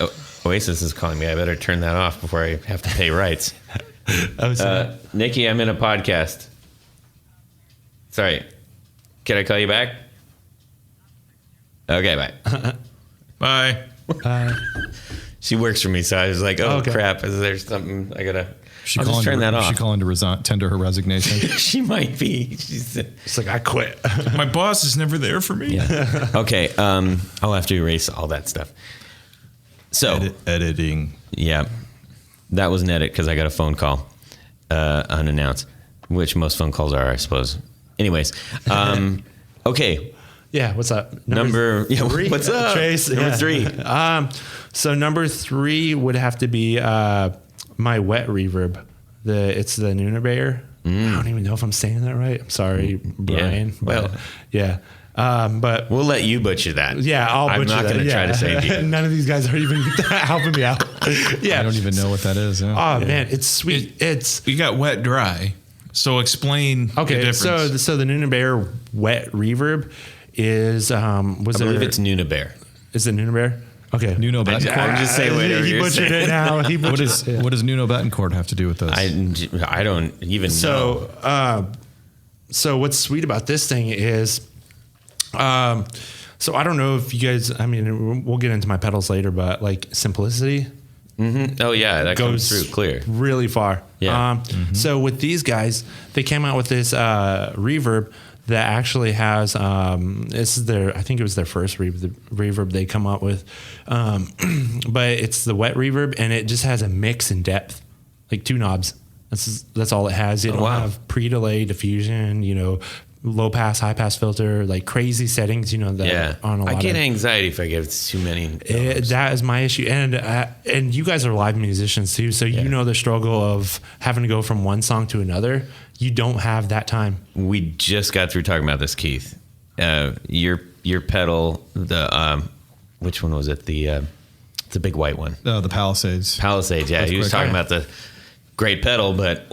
Oasis is calling me. I better turn that off before I have to pay rights. Nikki, I'm in a podcast. Sorry. Can I call you back? Okay, bye. bye. She works for me, so I was like, crap, is there something I gotta... I'll just turn that off. She calling to tender her resignation. She might be. It's like, I quit. My boss is never there for me. Yeah. Okay, I'll have to erase all that stuff. So editing. Yeah, that was an edit because I got a phone call unannounced, which most phone calls are, I suppose. Anyways, okay. Yeah, what's up? Number 3? What's up? Trace, number 3. So number 3 would have to be my wet reverb. It's the Nuna Bayer. I don't even know if I'm saying that right. I'm sorry, Brian. Yeah. But we'll let you butcher that. Yeah, I'll butcher that. I'm not going to try to save you. None of these guys are even helping me out. Yeah. I don't even know what that is. Yeah. Oh, man, it's sweet. You got wet, dry. So explain the difference. So the Nuna Bayer wet reverb is I believe it's Nuna Bear. Is it Nuna Bear? Okay. Nuno Betancourt. I'm just saying whatever He you're butchered saying. it now. What does Nuno Betancourt have to do with this? I don't even know. So what's sweet about this thing is, so I don't know if you guys, I mean, we'll get into my pedals later, but like simplicity Oh yeah, that comes goes through clear. really far. Yeah. So with these guys, they came out with this reverb that actually has, this is I think it was their first reverb they come out with, but it's the wet reverb, and it just has a mix and depth, like 2 knobs. That's all it has. It don't have pre-delay, diffusion, low pass, high pass filter, like crazy settings, that on a lot. I get anxiety if I get too many. That is my issue, and you guys are live musicians too, so you know the struggle of having to go from one song to another. You don't have that time. We just got through talking about this, Keith. Your pedal, the which one was it? The big white one. The Palisades. Palisades. Yeah, he was talking about the great pedal, but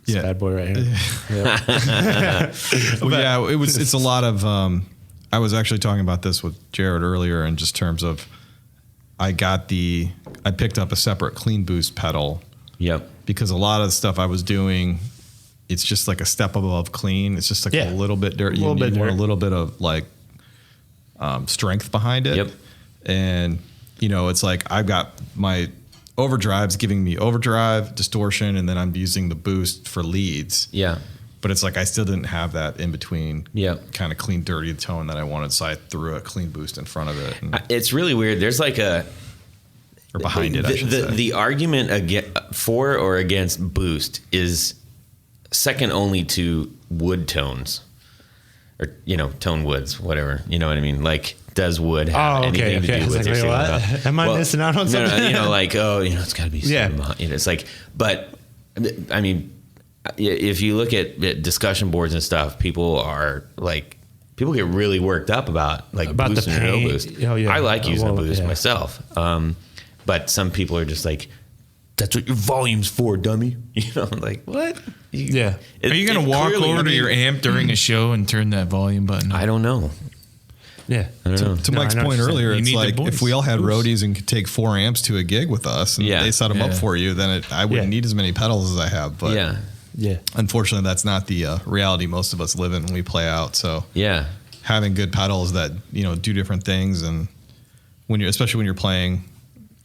It's a bad boy right here. Well, it's a lot of, I was actually talking about this with Jared earlier in just terms of, I picked up a separate clean boost pedal. Yep. Because a lot of the stuff I was doing, it's just like a step above clean. It's just like a little bit dirt. You need a little bit of like strength behind it. Yep. And, it's like I've got my overdrive's giving me overdrive, distortion, and then I'm using the boost for leads. Yeah. But it's like I still didn't have that in between kind of clean, dirty tone that I wanted, so I threw a clean boost in front of it. It's really weird. There's like or behind it, I should say. The argument for or against boost is second only to wood tones. Or, tone woods, whatever. You know what I mean? Like, does wood have anything to do with your ceiling tone? Am I missing out on something? No, it's got to be something behind. It's like, but, I mean, if you look at discussion boards and stuff, people get really worked up about boost and no boost. Oh, yeah. I like using a boost myself. But some people are just like, that's what your volume's for, dummy. Like, what? Are you going to walk over to your amp during a show and turn that volume button on? I don't know. Yeah. I don't know. To Mike's point earlier, You it's need the like voice. if we all had roadies and could take 4 amps to a gig with us and they set them up for you, then I wouldn't need as many pedals as I have. But unfortunately, that's not the reality most of us live in when we play out. So having good pedals that do different things, and especially when you're playing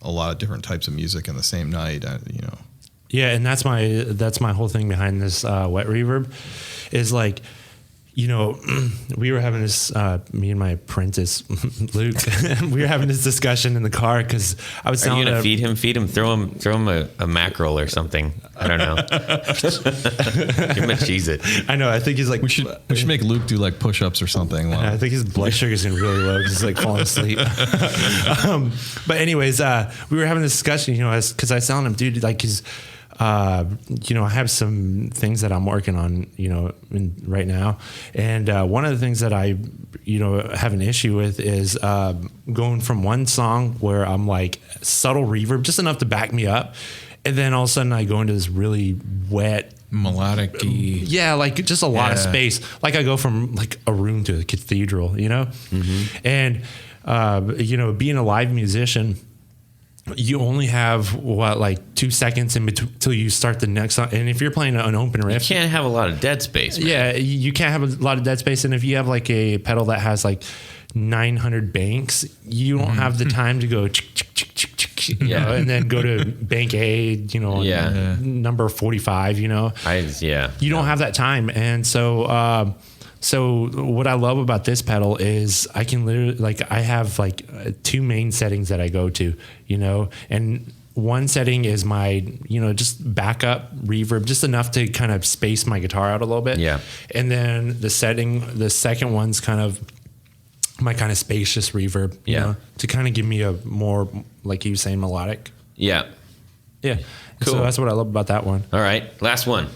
a lot of different types of music in the same night, Yeah, and that's my whole thing behind this wet reverb is like, we were having this, me and my apprentice, Luke, we were having this discussion in the car because I was telling him. Are you going to feed him? Throw him a mackerel or something. I don't know. Give him a Cheez-It. I know. I think he's like. we should make Luke do like push-ups or something. I think his blood sugar's getting really low because he's like falling asleep. But anyways, we were having this discussion, because I was telling him, dude, like, I have some things that I'm working on, right now. And one of the things that I, have an issue with is going from one song where I'm like subtle reverb, just enough to back me up. And then all of a sudden I go into this really wet, melodic. like just a lot of space. Like I go from like a room to a cathedral, Mm-hmm. And, being a live musician, you only have 2 seconds in between till you start the next song. And if you're playing an open riff, You can't have a lot of dead space, man. yeah, you can't have a lot of dead space. And if you have like a pedal that has like 900 banks, you don't have the time to go, and then go to bank A, number 45, You don't have that time. And so, so what I love about this pedal is I can literally I have 2 main settings that I go to, and one setting is my, just backup reverb, just enough to kind of space my guitar out a little bit. Yeah. And then the second one's kind of my kind of spacious reverb, to kind of give me a more, like you were saying, melodic. Yeah. Yeah. Cool. So that's what I love about that one. All right. Last one.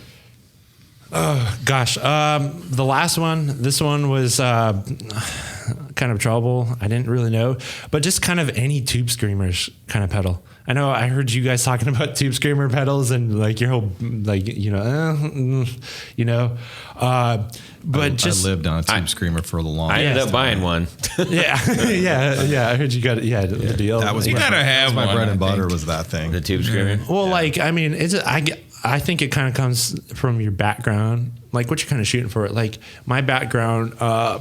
Gosh, the last one, this one was kind kind of trouble. I didn't really know, but just kind of any Tube Screamers kind of pedal. I know I heard you guys talking about Tube Screamer pedals and like your whole, like, but I lived on a Tube Screamer for a long time. I ended up buying one. yeah. I heard you got it. Yeah. The deal. That was You gotta have my one, bread and I butter think. was that thing. The Tube Screamer. Well, like, I mean, I think it kind of comes from your background, like what you're kind of shooting for. Like my background, I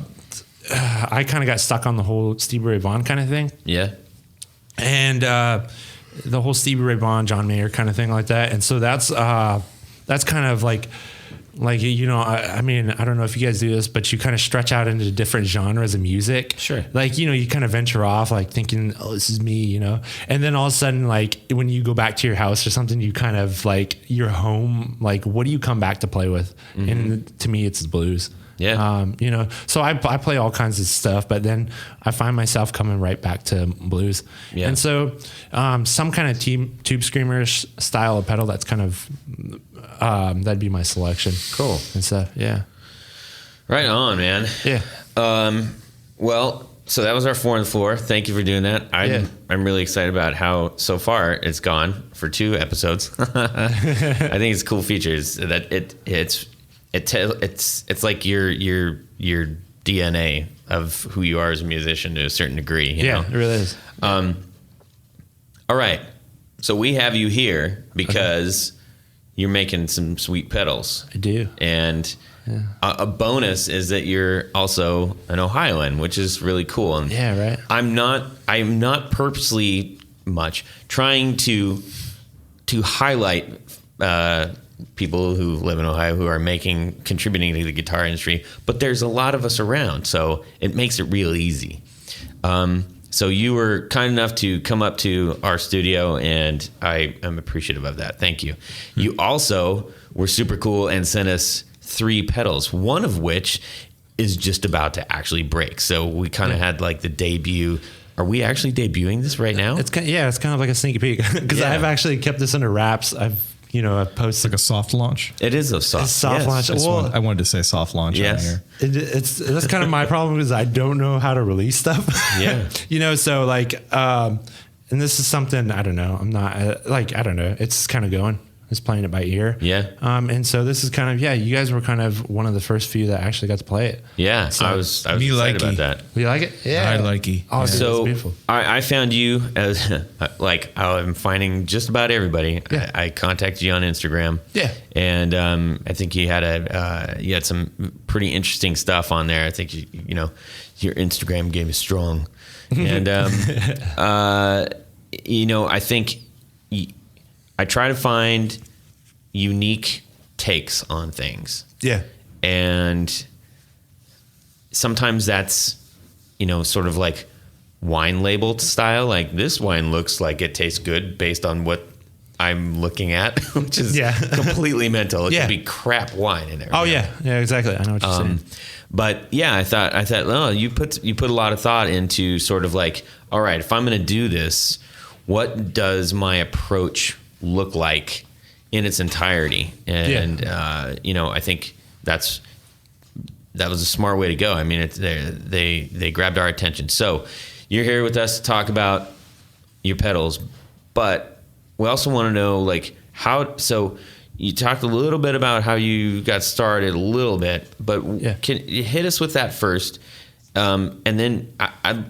kind of got stuck on the whole Stevie Ray Vaughan kind of thing. Yeah. And the whole Stevie Ray Vaughan, John Mayer kind of thing like that. And so that's kind of like, I mean, I don't know if you guys do this, but you kind of stretch out into different genres of music. Sure. Like, you kind of venture off like thinking, oh, this is me, and then all of a sudden, like when you go back to your house or something, you kind of like your home, like, what do you come back to play with? Mm-hmm. And to me, it's the blues. Yeah. So I play all kinds of stuff, but then I find myself coming right back to blues. Yeah. And so some kind of Tube Screamer style of pedal, that's kind of, that'd be my selection. Cool. And stuff. Yeah. Right on, man. Yeah. Well, so that was our 4 on the floor. Thank you for doing that. I'm really excited about how so far it's gone for 2 episodes. I think it's cool features that it's like your DNA of who you are as a musician to a certain degree. You know? It really is. All right. So we have you here because you're making some sweet pedals. I do. And a bonus is that you're also an Ohioan, which is really cool. And Yeah, right. I'm not purposely much trying to highlight people who live in Ohio who are contributing to the guitar industry, but there's a lot of us around, so it makes it real easy. So you were kind enough to come up to our studio, and I am appreciative of that. Thank you. You also were super cool and sent us 3 pedals, one of which is just about to actually break. So we kind of had like the debut. Are we actually debuting this right now? It's kind of like a sneaky peek because Yeah. I've actually kept this under wraps. I've posted Like a soft launch. It is a soft launch. I wanted to say soft launch on Yes. here. That's kind of my problem is I don't know how to release stuff. Yeah. So like, and this is something, I don't know. I'm not I don't know. It's kind of going. Just playing it by ear. Yeah. And so this is kind of, you guys were kind of one of the first few that actually got to play it. Yeah. So, I was Me excited likey. about that. You like it? Yeah. I like it. Oh, dude, So it's beautiful. I found you as like I'm finding just about everybody. Yeah. I contacted you on Instagram. Yeah. And I think you had some pretty interesting stuff on there. I think your Instagram game is strong, and I think I try to find unique takes on things. Yeah. And sometimes that's, sort of like wine labeled style. Like this wine looks like it tastes good based on what I'm looking at, which is completely mental. It could be crap wine in there. Oh yeah. Yeah, exactly. I know what you're saying. But yeah, I thought, well, you put a lot of thought into sort of like, all right, if I'm going to do this, what does my approach look like in its entirety? And I think that was a smart way to go. I mean, they grabbed our attention. So you're here with us to talk about your pedals, but we also want to know like how. So you talked a little bit about how you got started a little bit, but can you hit us with that first, and then I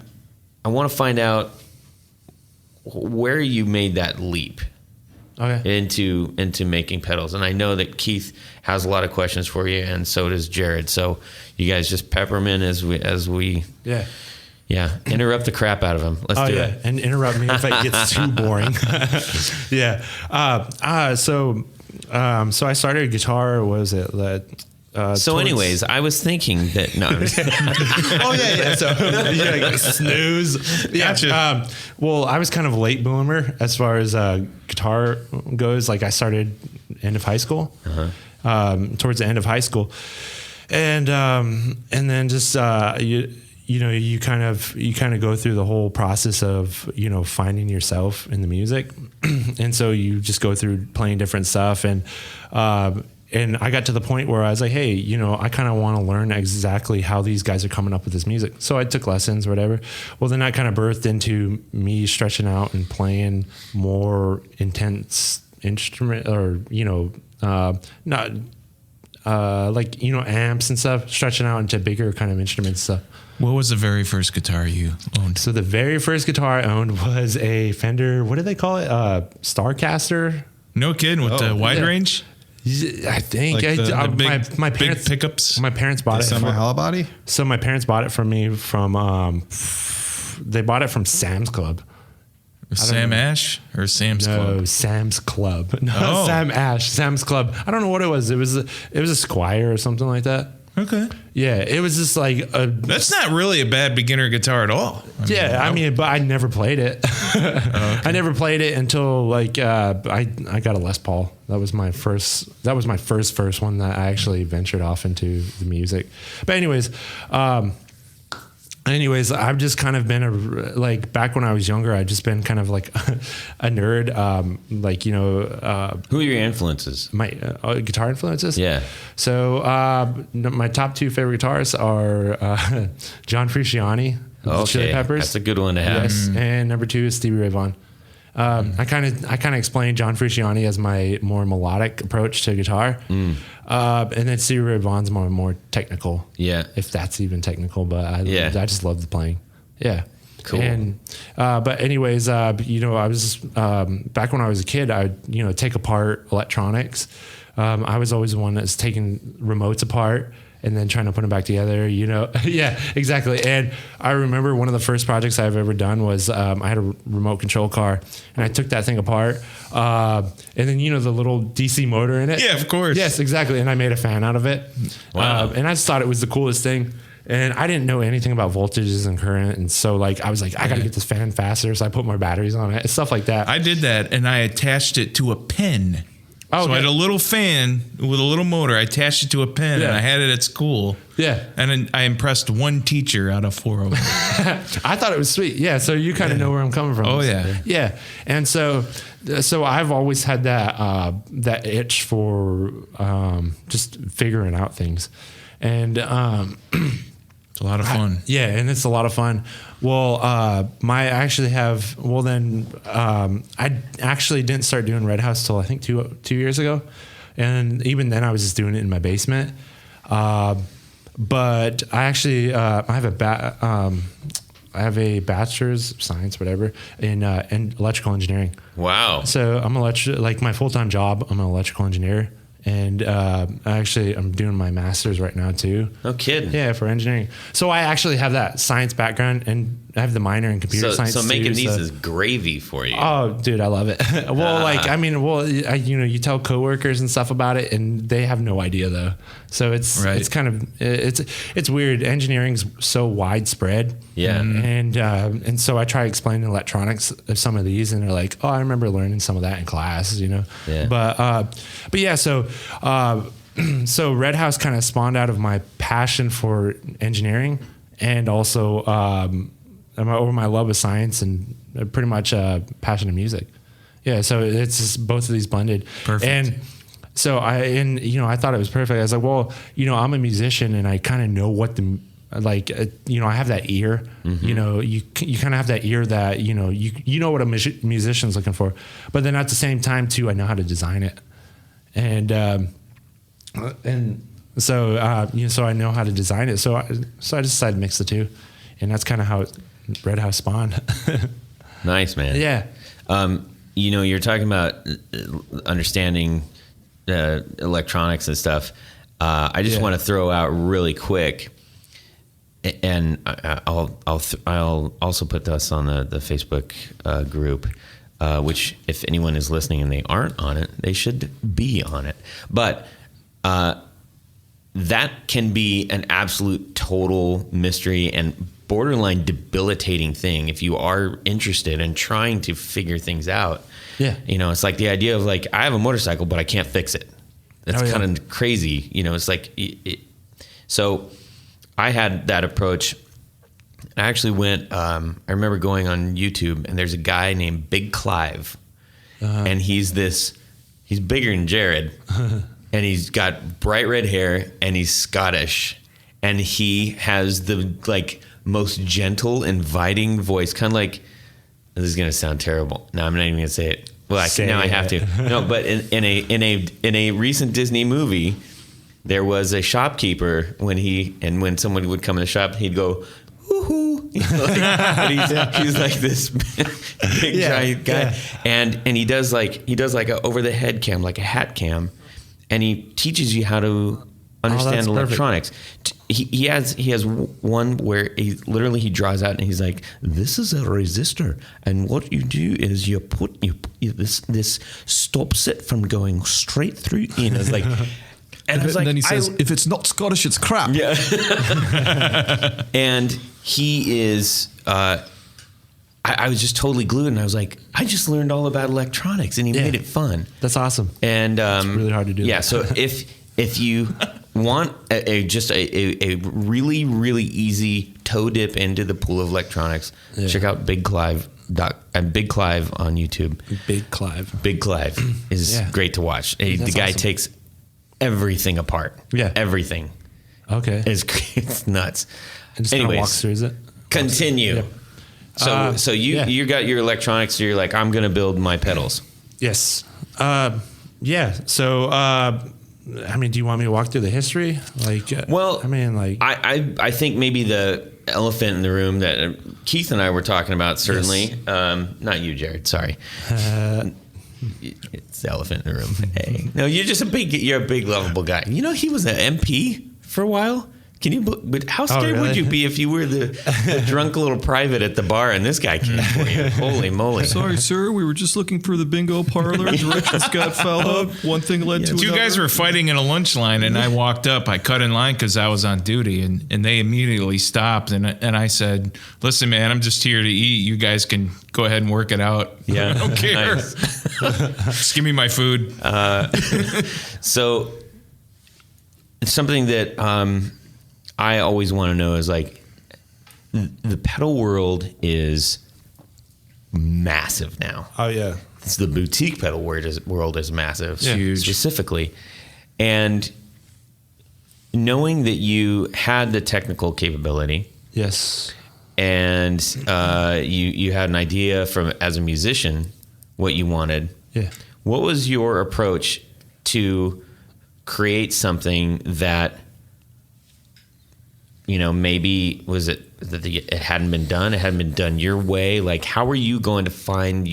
want to find out where you made that leap. Okay. Into making pedals. And I know that Keith has a lot of questions for you, and so does Jared. So you guys just pepper him in as we interrupt the crap out of him. Let's do it. And interrupt me if it gets too boring. So I started guitar. What was it? Anyways, I was thinking that no. I'm just kidding. So snooze. Gotcha. Well, I was kind of a late bloomer as far as guitar goes. Like I started end of high school, towards the end of high school, and then just you kind of go through the whole process of finding yourself in the music, and so you just go through playing different stuff and. and I got to the point where I was like, hey, you know, I kind of want to learn exactly how these guys are coming up with this music. So I took lessons or whatever. Well, then that kind of birthed into me stretching out and playing more intense instrument, or, you know, not like, you know, amps and stuff, stretching out into bigger kind of instruments stuff. What was the very first guitar you owned? So the very first guitar I owned was a Fender, what do they call it? Starcaster? No kidding, with the wide yeah. range? I think Like my parents, big pickups? My parents bought it. Semi-hollow body? So my parents bought it for me from, they bought it from Sam's Club. Sam Ash or Sam's No, Club? Sam's Club. No, Oh. Sam Ash, Sam's Club. I don't know what it was. It was a Squire or something like that. Okay. Yeah, it was just like a. That's not really a bad beginner guitar at all. I mean, but I never played it. I never played it until like I got a Les Paul. That was my first one that I actually ventured off into the music. But anyways, I've just kind of been like back when I was younger, I've just been kind of like a nerd. Like, you know, Who are your influences? my guitar influences. Yeah. So my top two favorite guitarists are John Frusciante, of the Chili Okay, Peppers. that's a good one to have. Yes, and number two is Stevie Ray Vaughan. I kind of explain John Frusciante as my more melodic approach to guitar, and then Stevie Ray Vaughan's more technical. Yeah. If that's even technical, but I just love the playing. Yeah. Cool. And but anyways, you know, I was back when I was a kid, I'd, you know, take apart electronics. I was always the one that's taking remotes apart and then trying to put them back together, you know? Yeah, exactly. And I remember one of the first projects I've ever done was I had a remote control car, and I took that thing apart. And then, you know, the little DC motor in it? Yeah, of course. Yes, exactly. And I made a fan out of it. Wow. And I just thought it was the coolest thing. And I didn't know anything about voltages and current. And so, like, I was like, I got to get this fan faster. So I put more batteries on it, stuff like that. I did that, and I attached it to a pen. Oh, So I okay. had a little fan with a little motor. I attached it to a pen, Yeah. and I had it at school. Yeah. And then I impressed one teacher out of 4 of them. I thought it was sweet. Yeah. So you kind of know where I'm coming from. Oh, yeah. Yeah. And so I've always had that, that itch for, just figuring out things. And, It's a lot of fun. yeah, and it's a lot of fun. Well, I actually didn't start doing Red House till I think two years ago. And even then I was just doing it in my basement. But I actually, I have a bachelor's of science, whatever, in electrical engineering. Wow. So I'm like my full-time job, I'm an electrical engineer. And I'm doing my master's right now too. No kidding. Yeah, for engineering. So I actually have that science background, and I have the minor in computer science. So making too, these is gravy for you. Oh, dude, I love it. You tell coworkers and stuff about it, and they have no idea though. So it's kind of it's weird. Engineering's so widespread. Yeah. And so I try explaining electronics of some of these, and they're like, "Oh, I remember learning some of that in class," you know. Yeah. But yeah, so Red House kind of spawned out of my passion for engineering, and also my love of science, and pretty much passion of music. Yeah, so it's just both of these blended. Perfect. And so I thought it was perfect. I was like, well, you know, I'm a musician, and I kind of know what I have that ear. Mm-hmm. You know, you kind of have that ear that, you know, you know what a musician's looking for, but then at the same time too, I know how to design it. So I know how to design it. So I just decided to mix the two, and that's kind of how Red House spawned. Nice, man. Yeah. You know, you're talking about understanding electronics and stuff. I just want to throw out really quick, and I'll also put this on the Facebook group, which if anyone is listening and they aren't on it, they should be on it. But that can be an absolute total mystery and borderline debilitating thing if you are interested in trying to figure things out. Yeah. You know, it's like the idea of like, I have a motorcycle, but I can't fix it. That's kind of crazy. You know, it's like, so I had that approach. I actually went, I remember going on YouTube, and there's a guy named Big Clive, and he's bigger than Jared, and he's got bright red hair, and he's Scottish, and he has the like most gentle, inviting voice, kind of like, this is gonna sound terrible. No, I'm not even gonna say it. Well, I have to. No, but in a recent Disney movie, there was a shopkeeper when someone would come in the shop, he'd go, woohoo. He's like this big giant guy, and he does like a over the head cam, like a hat cam, and he teaches you how to understand electronics. He has one where he draws out and he's like, this is a resistor, and what you do is you put this stops it from going straight through. It's like. And I was like, then he says, if it's not Scottish, it's crap. Yeah. And he is, I was just totally glued, and I was like, I just learned all about electronics, and he made it fun. That's awesome. And it's really hard to do. Yeah. So if you want a really, really easy toe dip into the pool of electronics, check out Big Clive on YouTube. Big Clive is great to watch. The guy takes everything apart. Yeah. Everything. Okay. It's nuts. And just kind of walks through, is it? Continue. Yep. So you got your electronics, so you're like, I'm going to build my pedals. Yes. Yeah. So, I mean, do you want me to walk through the history? Like, I think maybe the elephant in the room that Keith and I were talking about, certainly, not you, Jared, sorry. It's the elephant in the room. Hey. No, you're a big lovable guy. He was an MP for a while. But how scared would you be if you were the drunk little private at the bar and this guy came for you? Holy moly. Sorry, sir. We were just looking for the bingo parlor. Directions got fouled up. One thing led to another. Two guys were fighting in a lunch line, and I walked up. I cut in line because I was on duty, and they immediately stopped. And I said, listen, man, I'm just here to eat. You guys can go ahead and work it out. Yeah. I don't care. Just give me my food. So something that I always want to know is like the pedal world is massive now. Oh yeah, it's the boutique pedal world is massive, huge specifically, and knowing that you had the technical capability, yes, and you had an idea from as a musician what you wanted. Yeah, what was your approach to create something that? Maybe was it that it hadn't been done? It hadn't been done your way. Like, how are you going to find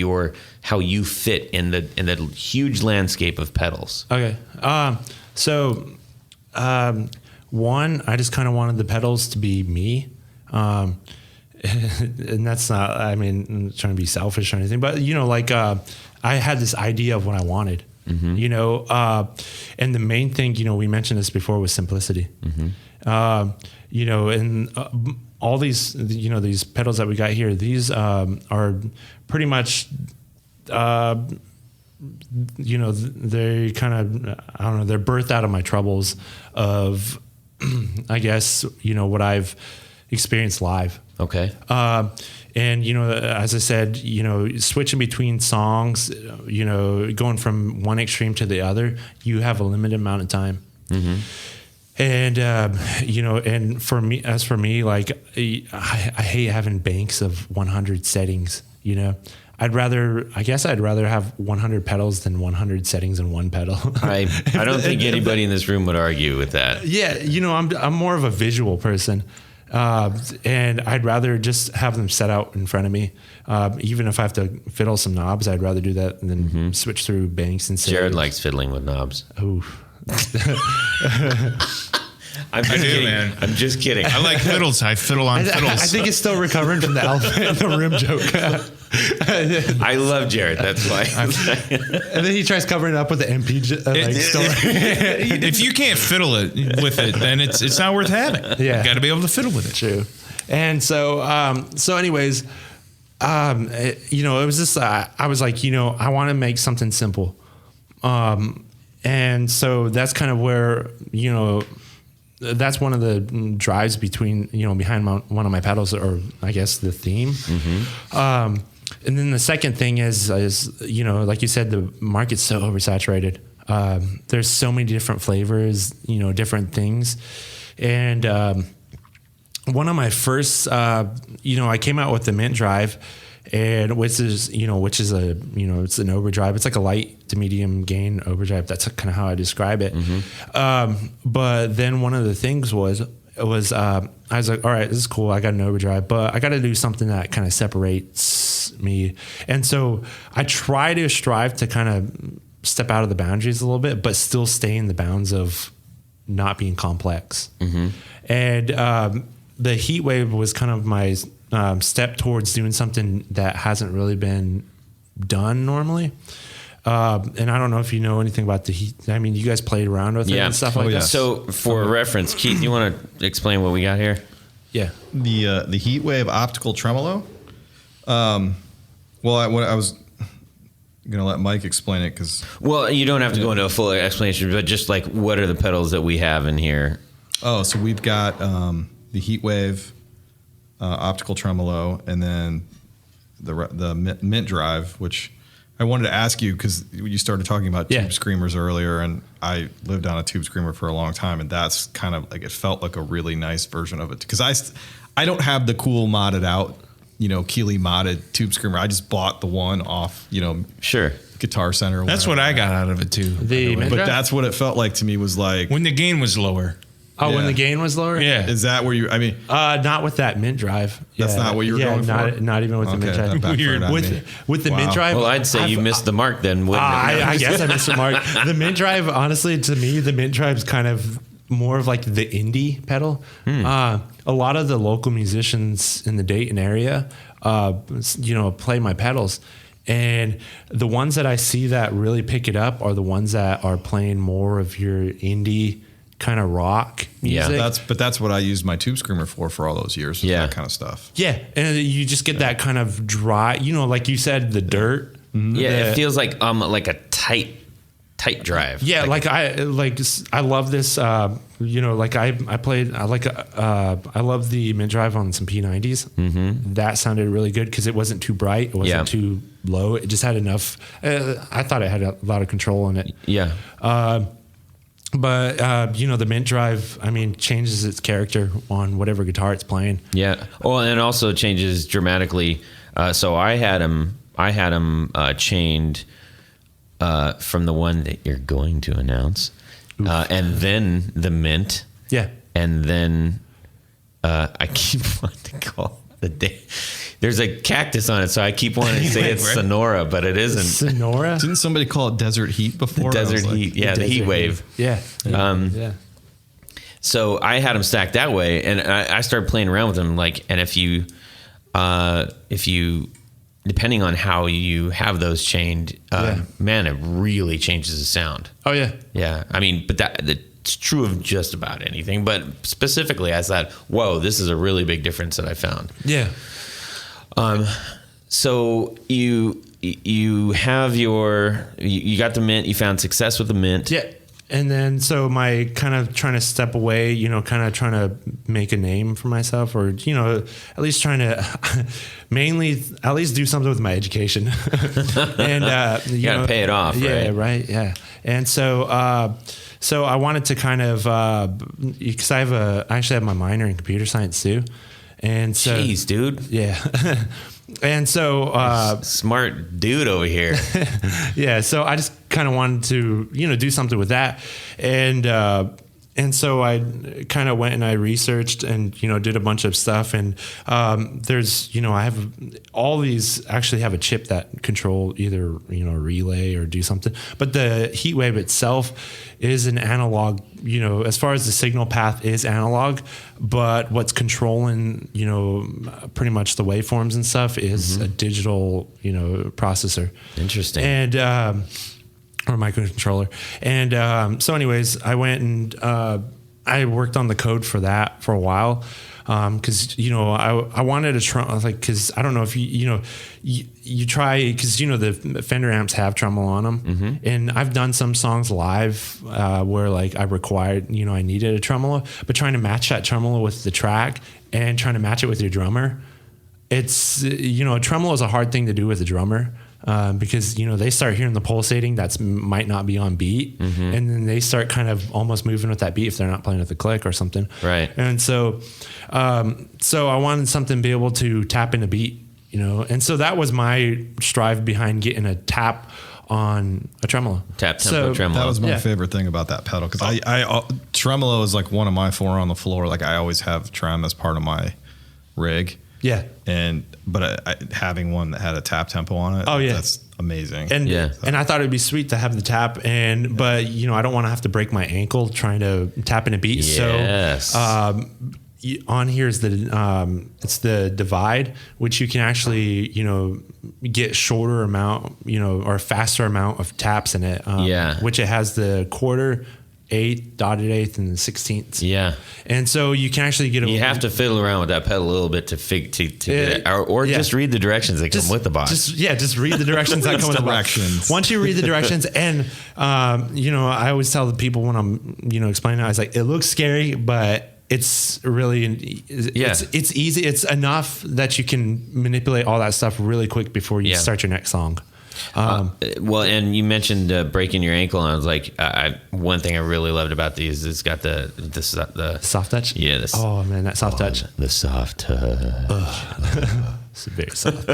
how you fit in the huge landscape of pedals? Okay, one, I just kind of wanted the pedals to be me, and that's not. I mean, I'm not trying to be selfish or anything, but I had this idea of what I wanted. Mm-hmm. And the main thing, we mentioned this before, was simplicity. Mm-hmm. And all these, these pedals that we got here, these are pretty much, they kind of, I don't know, they're birthed out of my troubles of, I guess, what I've experienced live. Okay. And, as I said, switching between songs, going from one extreme to the other, you have a limited amount of time. Mm-hmm. And, and for me, like, I hate having banks of 100 settings, I guess I'd rather have 100 pedals than 100 settings in one pedal. I don't think anybody in this room would argue with that. Yeah. I'm more of a visual person. And I'd rather just have them set out in front of me. Even if I have to fiddle some knobs, I'd rather do that than switch through banks and say. Jared likes fiddling with knobs. Oh. I'm just kidding. I like fiddles. I fiddle on fiddles. I think it's still recovering from the elephant in the room joke. I love Jared. That's why. And then he tries covering it up with the MP story. If you can't fiddle it with it, then it's not worth having. Yeah, you got to be able to fiddle with it. True. And so anyways, it was just I was like, I want to make something simple. And so that's kind of where, that's one of the drives behind one of my pedals, or I guess the theme. Mm-hmm. And then the second thing is, like you said, the market's so oversaturated. There's so many different flavors, different things. And one of my first, I came out with the Mint Drive, and which is a, it's an overdrive. It's like a light to medium gain overdrive. That's kind of how I describe it. But then one of the things was I was like, all right, this is cool. I got an overdrive, but I got to do something that kind of separates me. And so I try to strive to kind of step out of the boundaries a little bit, but still stay in the bounds of not being complex. And the Heat Wave was kind of my step towards doing something that hasn't really been done normally. And I don't know if you know anything about the Heat. I mean, you guys played around with it and stuff like that. So for reference, Keith, you want to explain what we got here? Yeah. The Heat Wave Optical Tremolo. I was going to let Mike explain it because... Well, you don't have to go into a full explanation, but just like what are the pedals that we have in here? Oh, so we've got the Heat Wave Optical Tremolo, and then the Mint Drive, which I wanted to ask you because you started talking about tube screamers earlier, and I lived on a tube screamer for a long time, and that's kind of like, it felt like a really nice version of it because I don't have the cool modded out, Keeley modded tube screamer. I just bought the one off, Sure, Guitar Center. That's what I got out of it too. But that's what it felt like to me, was like when the gain was lower. Oh, when the gain was lower? Yeah. Is that where you, I mean... not with that Mint Drive. That's not what you were going for? Not even with the Mint Drive. With the Mint Drive... Well, I'd say you missed the mark then, wouldn't it? I guess I missed the mark. The Mint Drive, honestly, to me, the Mint Drive is kind of more of like the indie pedal. A lot of the local musicians in the Dayton area, play my pedals. And the ones that I see that really pick it up are the ones that are playing more of your indie kind of rock music. Yeah, that's what I used my tube screamer for all those years. That kind of stuff. Yeah, and you just get that kind of dry, like you said, the dirt. Yeah, it feels like a tight drive. Yeah, I love this. I played. I love the Mint Drive on some P90s. That sounded really good because it wasn't too bright. It wasn't too low. It just had enough. I thought it had a lot of control in it. Yeah. But the Mint Drive, changes its character on whatever guitar it's playing. Yeah. Well, and it also changes dramatically. So I had him chained from the one that you're going to announce, and then the Mint. Yeah. And then I keep wanting to call the day. There's a cactus on it, so I keep wanting to say it's Sonora, but it isn't. Sonora? Didn't somebody call it Desert Heat before? Desert Heat, the Heat Wave. Yeah. So I had them stacked that way, and I started playing around with them. And if you, depending on how you have those chained, man, it really changes the sound. Oh yeah, yeah. But it's true of just about anything, but specifically, I thought, whoa, this is a really big difference that I found. Yeah. So you have you got the Mint, you found success with the Mint. Yeah. And then, so my kind of trying to step away, kind of trying to make a name for myself, or, at least trying to mainly at least do something with my education. And, you gotta pay it off. Yeah. Right. Right. Yeah. And so I wanted to kind of, because I actually have my minor in computer science too. And so, jeez, dude. Yeah. And so, smart dude over here. Yeah. So I just kind of wanted to, do something with that. And so I kind of went and I researched and, did a bunch of stuff. And there's, I have all these actually have a chip that control either, a relay or do something. But the Heat Wave itself is an analog, as far as the signal path is analog. But what's controlling, pretty much the waveforms and stuff is a digital, processor. Interesting. And, or microcontroller. And so anyways, I went and I worked on the code for that for a while. Because, I wanted to try, because I don't know if you try, because, the Fender amps have tremolo on them. And I've done some songs live where I required, I needed a tremolo, but trying to match that tremolo with the track and trying to match it with your drummer. It's, a tremolo is a hard thing to do with a drummer. because they start hearing the pulsating that's might not be on beat, and then they start kind of almost moving with that beat if they're not playing with the click or something. Right. And so I wanted something to be able to tap into beat, and so that was my strive behind getting a tap on a tremolo. Tap tempo tremolo. That was my favorite thing about that pedal, because I tremolo is like one of my 4 on the floor. Like I always have trem as part of my rig. Yeah. But having one that had a tap tempo on it, that's amazing. And and I thought it'd be sweet to have the tap, but I don't want to have to break my ankle trying to tap in a beat. Yes. So on here is it's the divide, which you can actually get shorter amount or faster amount of taps in it. Which it has the quarter, eighth, dotted eighth, and the 16th. Yeah. And so you can actually get You have to fiddle around with that pedal a little bit to get it, or just read the directions that come with the box. Just read the directions that come with the box. Once you read the directions, and I always tell the people when I'm explaining it, I was like, it looks scary, but it's really it's easy. It's enough that you can manipulate all that stuff really quick before you start your next song. Well, and you mentioned breaking your ankle, and I was like, one thing I really loved about these is it's got the soft touch. Yeah. Oh man, that soft touch. The soft touch. It's very soft.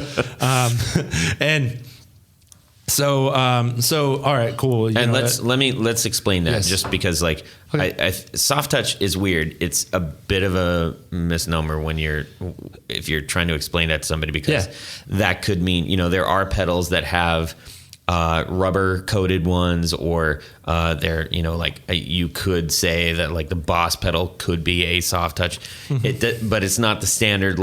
And so all right, cool. And let's explain that, just because soft touch is weird. It's a bit of a misnomer if you're trying to explain that to somebody, because that could mean, there are pedals that have rubber coated ones, or they're, you could say that like the Boss pedal could be a soft touch, but it's not the standard,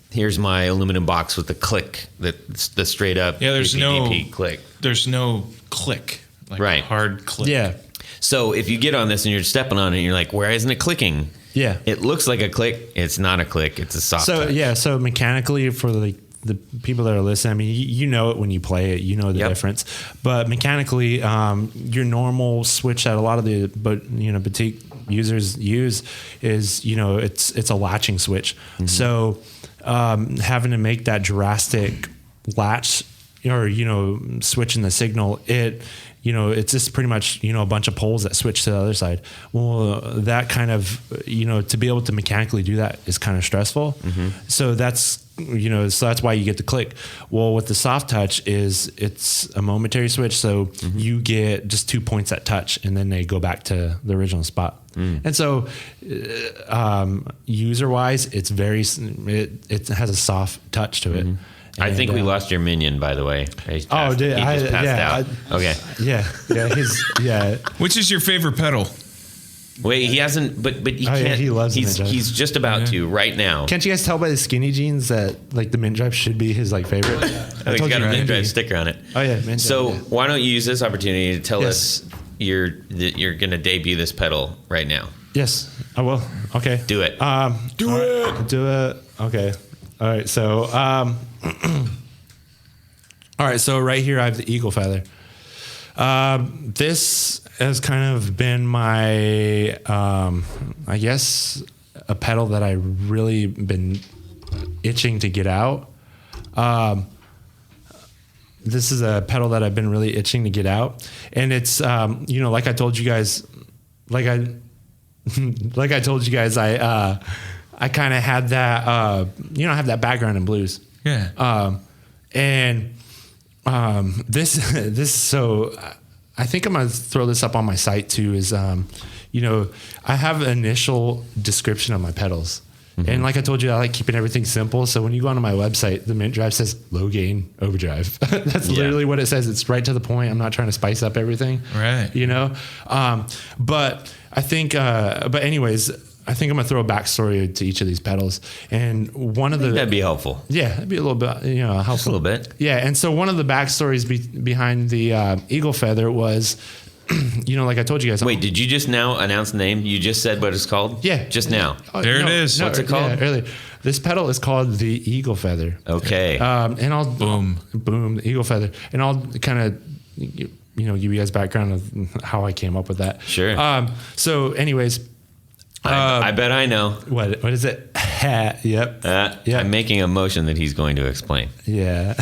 here's my aluminum box with the click, the straight up. Yeah, there's no click. There's no click, right? Hard click. Yeah. So if you get on this and you're stepping on it, and you're like, why isn't it clicking? Yeah. It looks like a click. It's not a click. It's a soft touch. So mechanically, for the people that are listening, I mean, you know it when you play it, the difference. But mechanically, your normal switch that a lot of the boutique users use is, it's a latching switch. So having to make that drastic latch or switching the signal, it's just pretty much a bunch of poles that switch to the other side. Well, that kind of to be able to mechanically do that is kind of stressful. So that's that's why you get the click. Well, with the soft touch it's a momentary switch, so you get just 2 points that touch, and then they go back to the original spot. And so user wise, it's it has a soft touch to it. I think we lost your minion, by the way. He just passed out. Okay. Yeah. Which is your favorite pedal? Wait, he hasn't, but he can't. Yeah, he loves he's just about to right now. Can't you guys tell by the skinny jeans that the mint drive should be his favorite? I think he's got a mint drive sticker on it. Oh yeah, mint So drive, why don't you use this opportunity to tell us you're going to debut this pedal right now? Yes, I will. Okay. Do it. Do it. Okay. All right. So, so right here I have the Eagle Feather. This has kind of been my, I guess, a pedal that I really been itching to get out. This is a pedal that I've been really itching to get out, and it's, like I told you guys, I kind of had that, I have that background in blues. Yeah. This, so I think I'm going to throw this up on my site too, is, I have an initial description of my pedals. And like I told you, I like keeping everything simple. So when you go onto my website, the mint drive says low gain overdrive. That's literally what it says. It's right to the point. I'm not trying to spice up everything. Right. But I think, anyways, I think I'm gonna throw a backstory to each of these pedals, and one of that'd be helpful. Yeah, that'd be a little bit, helpful. Just a little bit. Yeah, and so one of the backstories behind the Eagle Feather was, like I told you guys. Wait, did you just now announce the name? You just said what it's called? Yeah, just now. There it is. What's it called? Yeah, earlier. This pedal is called the Eagle Feather. Okay. And I'll boom, the Eagle Feather, and I'll kind of give you guys background of how I came up with that. Sure. So, anyways. I bet I know. What is it? Yep. I'm making a motion that he's going to explain. Yeah.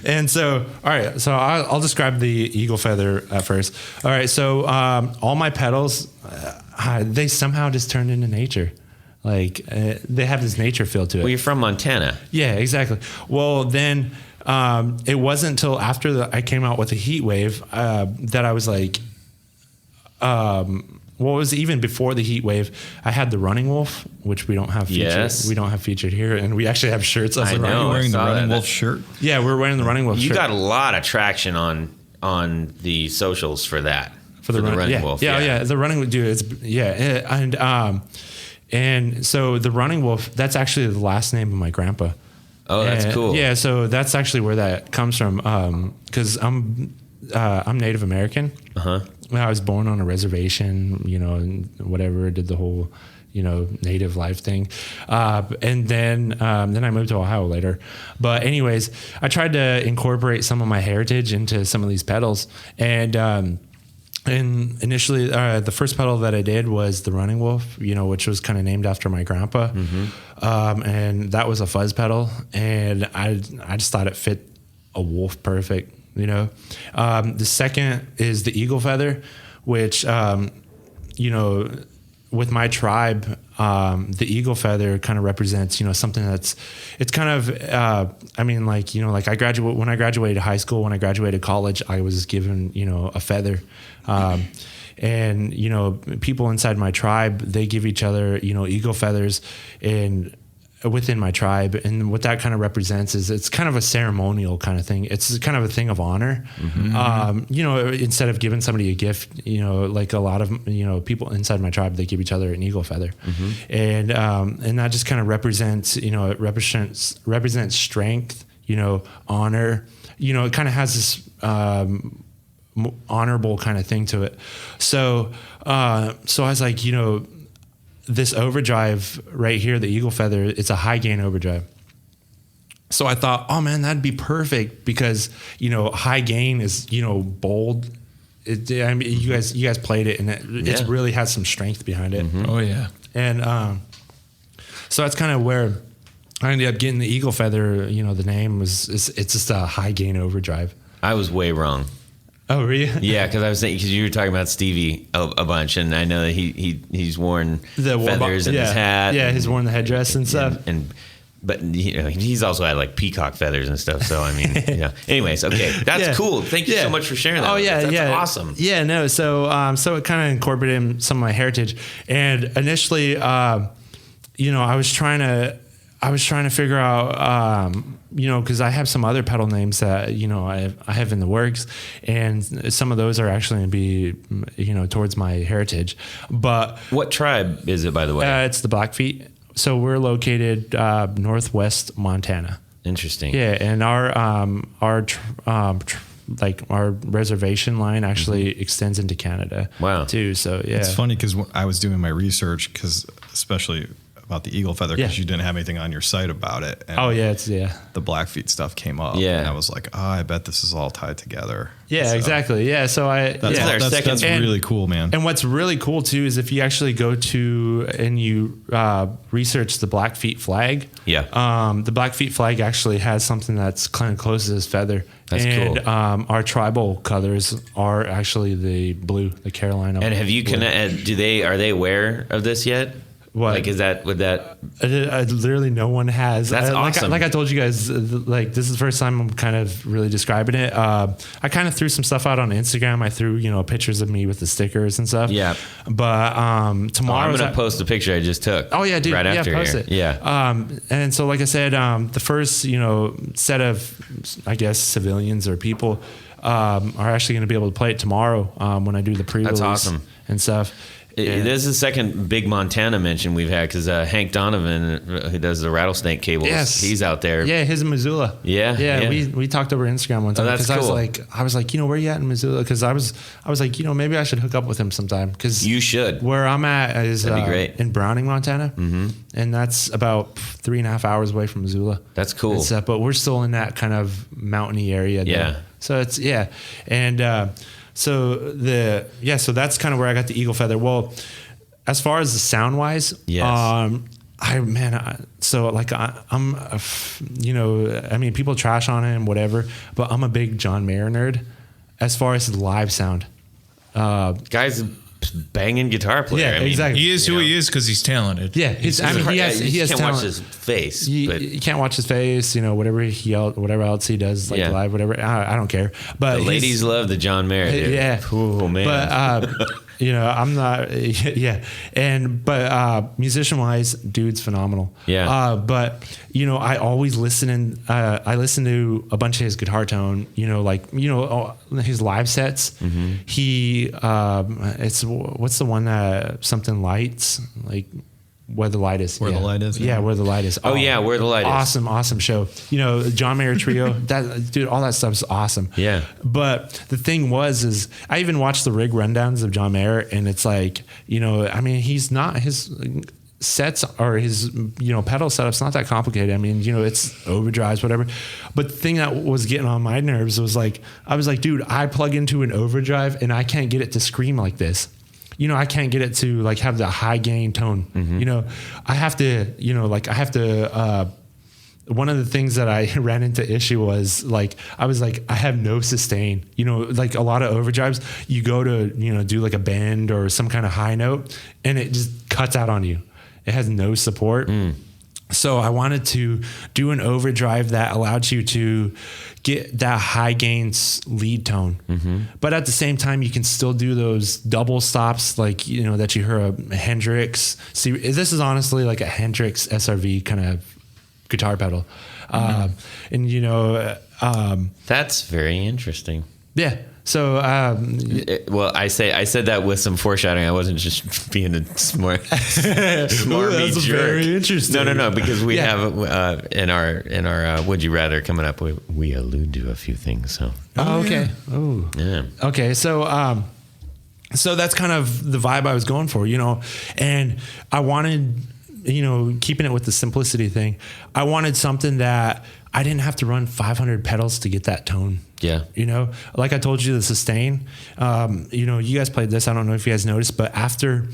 And so, all right. So I'll describe the eagle feather at first. All right. So all my pedals, they somehow just turned into nature. Like they have this nature feel to it. Well, you're from Montana. Yeah, exactly. Well, then it wasn't until after I came out with the heat wave that I was like, well, it was even before the heat wave. I had the Running Wolf, which we don't have featured. Yes. We don't have featured here, and we actually have shirts of I the know. Running Wolf. Wearing the saw Running that. Wolf shirt. Yeah, we're wearing the Running Wolf You shirt. got a lot of traction on the socials for that. For the Running Wolf. Yeah, the Running Wolf, dude. And so the Running Wolf, that's actually the last name of my grandpa. Oh, that's cool. Yeah, so that's actually where that comes from. Because I'm Native American. Uh-huh. I was born on a reservation, and whatever, did the whole, native life thing. And then I moved to Ohio later. But anyways, I tried to incorporate some of my heritage into some of these pedals. And initially, the first pedal that I did was the Running Wolf, which was kind of named after my grandpa. Mm-hmm. And that was a fuzz pedal. And I just thought it fit a wolf perfect. The second is the eagle feather, which, with my tribe, the eagle feather kind of represents, something it's kind of, I graduate, when I graduated high school, when I graduated college, I was given, a feather. And, people inside my tribe, they give each other, eagle feathers and within my tribe. And what that kind of represents is it's kind of a ceremonial kind of thing. It's kind of a thing of honor. Mm-hmm. Instead of giving somebody a gift, like a lot of, people inside my tribe, they give each other an eagle feather. Mm-hmm. And that just kind of represents, it represents strength, honor, it kind of has this, honorable kind of thing to it. So I was like, this overdrive right here, the eagle feather, it's a high gain overdrive. So I thought, oh man, that'd be perfect because, high gain is, bold. You guys played it and it really has some strength behind it. Mm-hmm. Oh yeah. And, so that's kind of where I ended up getting the eagle feather. The name it's just a high gain overdrive. I was way wrong. Oh, really? Yeah, because you were talking about Stevie a bunch, and I know that he's worn feathers in his hat. Yeah, he's worn the headdress and stuff. But he's also had like peacock feathers and stuff. So I mean, Anyways, okay, that's cool. Thank you so much for sharing that. Oh yeah, that's awesome. Yeah, no. So it kind of incorporated some of my heritage, and initially, I was trying to figure out, because I have some other pedal names that, I have in the works, and some of those are actually going to be, towards my heritage. But what tribe is it, by the way? It's the Blackfeet. So we're located northwest Montana. Interesting. Yeah, and our reservation line actually extends into Canada. Wow. Too. So yeah, It's funny because I was doing my research especially about the eagle feather because you didn't have anything on your site about it. And the Blackfeet stuff came up. Yeah. And I was like, I bet this is all tied together. Yeah, so exactly. Yeah. So that's really cool, man. And what's really cool too is if you actually go to and you research the Blackfeet flag. Yeah. The Blackfeet flag actually has something that's kind of close to this feather. That's cool. Our tribal colors are actually the blue, the Carolina. And have you are they aware of this yet? What? Like literally no one has. That's awesome. Like I told you guys, like this is the first time I'm kind of really describing it. I kind of threw some stuff out on Instagram. I threw, pictures of me with the stickers and stuff. Yeah. But tomorrow I'm going to post the picture I just took. Oh yeah, dude. Right after post here. it. Yeah. And so like I said, the first, set of, I guess, civilians or people are actually going to be able to play it tomorrow when I do the pre-release. That's awesome. And stuff. This is the second big Montana mention we've had because Hank Donovan, who does the rattlesnake cables, he's out there. Yeah, he's in Missoula. Yeah. We talked over Instagram one time. Oh, that's cool. I was like, where you at in Missoula? Because I was like, maybe I should hook up with him sometime. Because you should. Where I'm at is That'd be great. In Browning, Montana, and that's about 3.5 hours away from Missoula. That's cool. But we're still in that kind of mountainy area. Yeah. There. So it's and so that's kind of where I got the eagle feather. Well, as far as the sound wise, yes. people trash on him, whatever, but I'm a big John Mayer nerd as far as live sound. Guy's a banging guitar player. Yeah, exactly. He is who he is because he's talented. Yeah, he has can't talent. watch his face. You can't watch his face, whatever whatever else he does, like live, whatever. I don't care. But the ladies love the John Mayer. Dude. Yeah. Oh man. But I'm not. Yeah. But musician wise, dude's phenomenal. Yeah. But I always listen I listen to a bunch of his guitar tone. His live sets. Mm-hmm. He what's the one something lights like. Where the Light Is. Where the Light Is. Yeah, Where the Light Is. Oh, yeah, Where the Light Is. Awesome show. John Mayer Trio, dude, all that stuff's awesome. Yeah. But the thing is I even watched the rig rundowns of John Mayer, and it's like, he's not, his sets or his, pedal setup's not that complicated. It's overdrives, whatever. But the thing that was getting on my nerves was like, I was like, dude, I plug into an overdrive and I can't get it to scream like this. I can't get it to like have the high gain tone. Mm-hmm. I have to, one of the things that I ran into issue was like, I have no sustain, like a lot of overdrives, you go to, do like a bend or some kind of high note and it just cuts out on you. It has no support. So I wanted to do an overdrive that allowed you to get that high gains lead tone. Mm-hmm. But at the same time, you can still do those double stops like, that you hear a Hendrix. See, this is honestly like a Hendrix SRV kind of guitar pedal. Mm-hmm. That's very interesting. Yeah. So, I said that with some foreshadowing. I wasn't just being a smarmy that's jerk. Very interesting. No, because we have in our Would You Rather coming up, we allude to a few things. So. Oh, okay. Yeah. Oh, yeah. Okay. So, so that's kind of the vibe I was going for, and I wanted, keeping it with the simplicity thing. I wanted something that I didn't have to run 500 pedals to get that tone. Yeah. Like I told you, the sustain, you guys played this. I don't know if you guys noticed, but after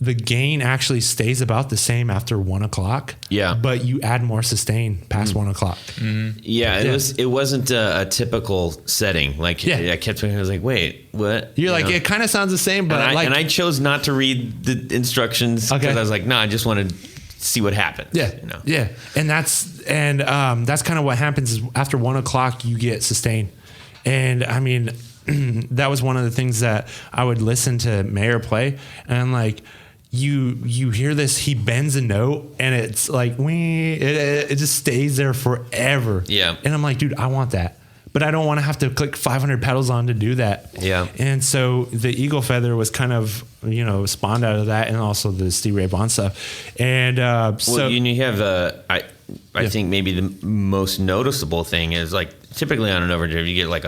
the gain actually stays about the same after 1 o'clock. Yeah. But you add more sustain past 1 o'clock. Mm-hmm. Yeah. It wasn't a typical setting. Like I kept thinking, I was like, wait, what? You're like, it kind of sounds the same, but and I chose not to read the instructions because I was like, no, I just want to see what happens. Yeah. Yeah. And that's kind of what happens is after 1 o'clock you get sustain. And that was one of the things that I would listen to Mayer play, and like you hear this, he bends a note and it's like it just stays there forever. Yeah. And I'm like, dude, I want that. But I don't want to have to click 500 pedals on to do that. Yeah. And so the Eagle Feather was kind of, spawned out of that, and also the Steve Ray Vaughan stuff. And you have I think maybe the most noticeable thing is like typically on an overdrive you get like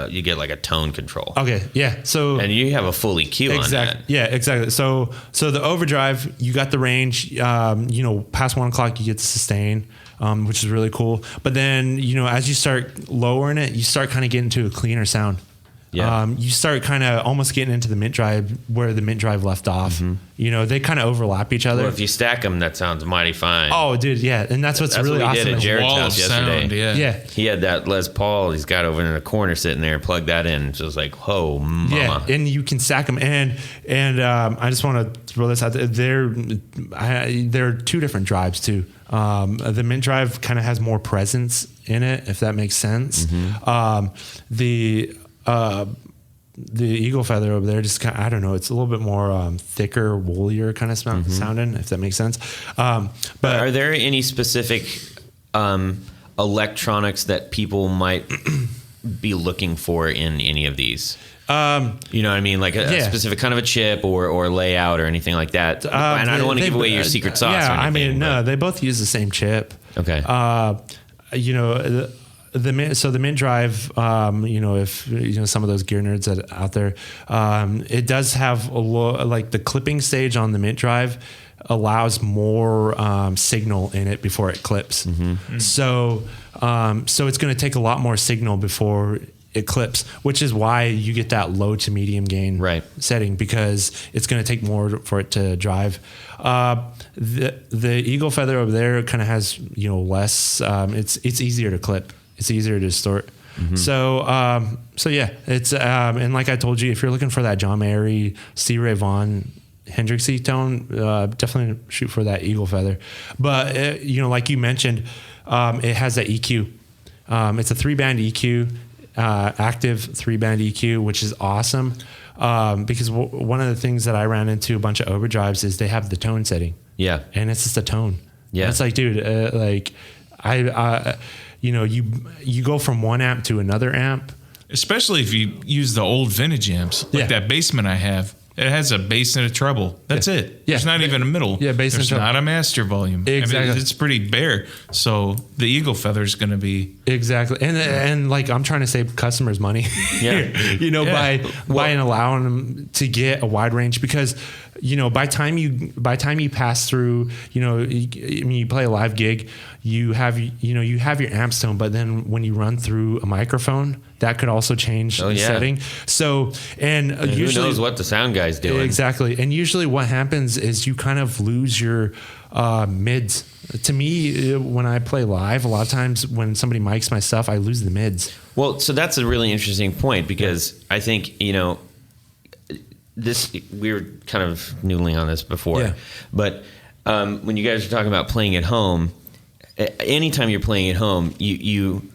a tone control. Okay, yeah. So and you have a full EQ on that. Yeah, exactly. So the overdrive, you got the range. Past 1 o'clock you get the sustain, which is really cool. But then as you start lowering it, you start kind of getting to a cleaner sound. Yeah. You start kind of almost getting into the mint drive where the mint drive left off. Mm-hmm. They kind of overlap each other. Well, if you stack them, that sounds mighty fine. Oh, dude, yeah, and that's really what we awesome. did at Jared's house yesterday. Sound, yeah. He had that Les Paul. He's got over in the corner sitting there. Plugged that in. So it was like, oh, mama. Yeah, and you can stack them. And I just want to throw this out there. There are two different drives too. The mint drive kind of has more presence in it, if that makes sense. Mm-hmm. The Eagle Feather over there just kind of, I don't know, it's a little bit more thicker, woolier kind of sounding, if that makes sense. But are there any specific electronics that people might be looking for in any of these? You know what I mean? Like a specific kind of a chip or layout or anything like that. And I don't want to give away your secret sauce. Yeah, or anything, no, they both use the same chip. Okay. The mint drive, if some of those gear nerds that out there, it does have like the clipping stage on the mint drive allows more signal in it before it clips. Mm-hmm. So it's going to take a lot more signal before it clips, which is why you get that low to medium gain setting, because it's going to take more for it to drive. The Eagle Feather over there kind of has, less, it's easier to clip. It's easier to distort. Mm-hmm. So yeah, it's, and like I told you, if you're looking for that John Mayer, C. Ray Vaughan, Hendrixy tone, definitely shoot for that Eagle Feather. But like you mentioned, it has that EQ. It's a 3-band EQ, active 3-band EQ, which is awesome. Because one of the things that I ran into a bunch of overdrives is they have the tone setting. Yeah. And it's just a tone. Yeah. And it's like, dude, you go from one amp to another amp. Especially if you use the old vintage amps, like that Bassman I have. It has a bass and a treble. That's it. Yeah. There's not even a middle. Yeah, bass and treble. There's not a master volume. Exactly. I mean, it's pretty bare. So the Eagle Feather is going to be exactly. And like I'm trying to save customers money. Yeah. By allowing them to get a wide range, because by time you pass through, you play a live gig, you have your amp tone, but then when you run through a microphone, that could also change the setting. So, and usually, who knows what the sound guy's doing? Exactly. And usually what happens is you kind of lose your mids. To me, when I play live, a lot of times when somebody mics my stuff, I lose the mids. Well, so that's a really interesting point, because I think, we were kind of noodling on this before, but when you guys are talking about playing at home, anytime you're playing at home, you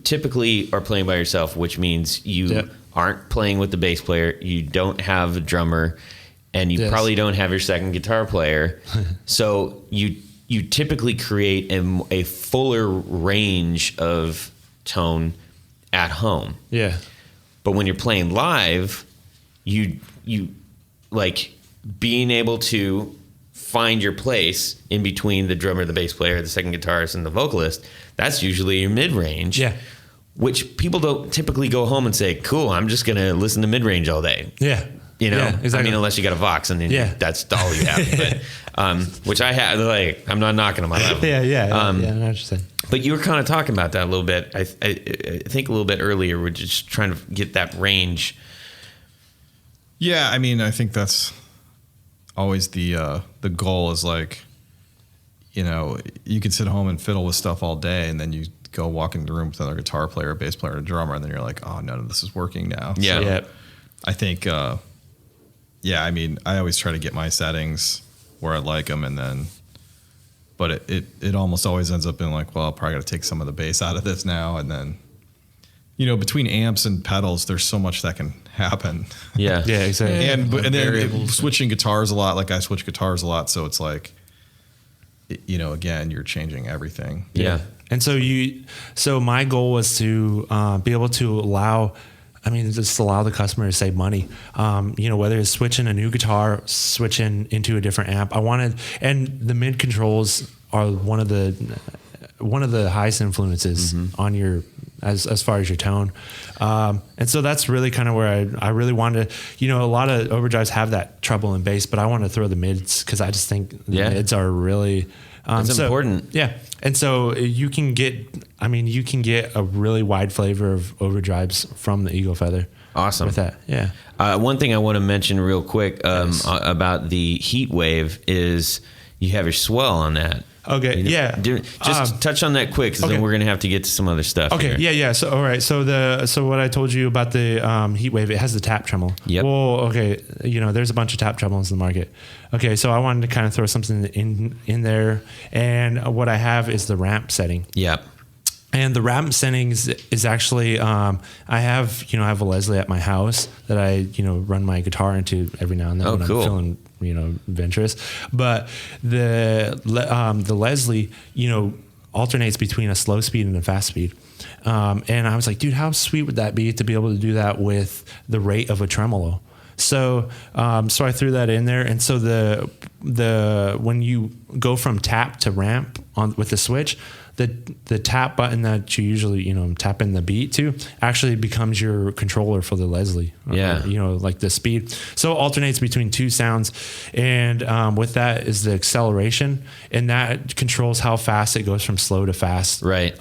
typically are playing by yourself, which means you aren't playing with the bass player, you don't have a drummer, and you probably don't have your second guitar player. So you typically create a fuller range of tone at home. Yeah. But when you're playing live, you like being able to find your place in between the drummer, the bass player, the second guitarist, and the vocalist. That's usually your mid-range. Yeah. Which people don't typically go home and say, cool, I'm just going to listen to mid-range all day. Yeah. Exactly. I mean, unless you got a Vox, and then that's all you have. But, which I have, I'm not knocking on my level. I know what you're saying. But you were kind of talking about that a little bit. I think a little bit earlier, we're just trying to get that range. Yeah, I mean, I think that's always the goal is like, you can sit home and fiddle with stuff all day, and then you go walk into the room with another guitar player, a bass player, and a drummer, and then you're like, oh, none of this is working now. Yeah. So I think, I mean, I always try to get my settings where I like them, and then, but it almost always ends up being like, well, I'll probably got to take some of the bass out of this now, and then, between amps and pedals, there's so much that can happen. Yeah, yeah, exactly. And then switching guitars a lot. Like I switch guitars a lot, so it's like, again, you're changing everything. Yeah. And so my goal was to be able to just allow the customer to save money. Whether it's switching a new guitar, switching into a different amp. And the mid controls are one of the highest influences on your as far as your tone. And so that's really kind of where I really wanted to, a lot of overdrives have that treble and bass, but I want to throw the mids because I just think the mids are really it's important. Yeah. And so you can get a really wide flavor of overdrives from the Eagle Feather. Awesome. With that. Yeah. One thing I want to mention real quick about the Heat Wave is you have your swell on that. Okay. Yeah. Just touch on that quick, because then we're going to have to get to some other stuff. Okay. Here. Yeah. So, all right. So what I told you about the Heat Wave, it has the tap tremolo. Yep. Well, okay. There's a bunch of tap tremolos in the market. Okay. So I wanted to kind of throw something in there. And what I have is the ramp setting. Yep. And the ramp settings is actually, I have a Leslie at my house that I, run my guitar into every now and then when I'm feeling, adventurous. But the Leslie, alternates between a slow speed and a fast speed. And I was like, dude, how sweet would that be to be able to do that with the rate of a tremolo? So I threw that in there. And so when you go from tap to ramp with the switch, the tap button that you usually, tap in the beat to actually becomes your controller for the Leslie. Yeah. Like the speed. So it alternates between two sounds. And with that is the acceleration. And that controls how fast it goes from slow to fast. Right.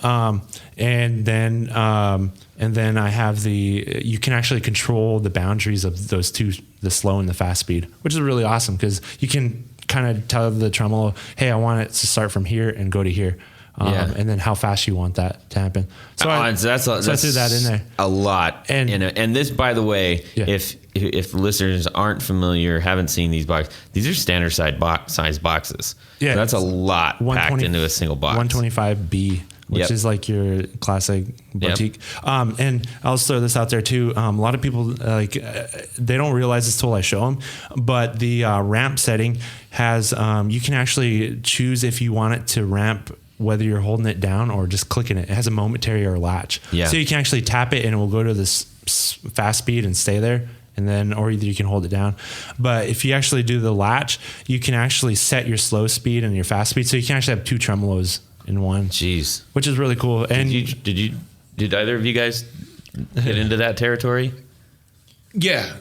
And then I have you can actually control the boundaries of those two, the slow and the fast speed, which is really awesome because you can kind of tell the tremolo, hey, I want it to start from here and go to here. And then how fast you want that to happen. So I threw that in there. A lot. And this, by the way, if listeners aren't familiar, haven't seen these boxes, these are standard size boxes. Yeah. So that's a lot packed into a single box. 125B. Which is like your classic boutique. And I'll throw this out there too. A lot of people they don't realize this till I show them, but the ramp setting has, you can actually choose if you want it to ramp, whether you're holding it down or just clicking it. It has a momentary or latch. Yeah. So you can actually tap it and it will go to this fast speed and stay there. And then, or either you can hold it down. But if you actually do the latch, you can actually set your slow speed and your fast speed. So you can actually have two tremolos in one. Jeez. Which is really cool. And did either of you guys get into that territory? Yeah.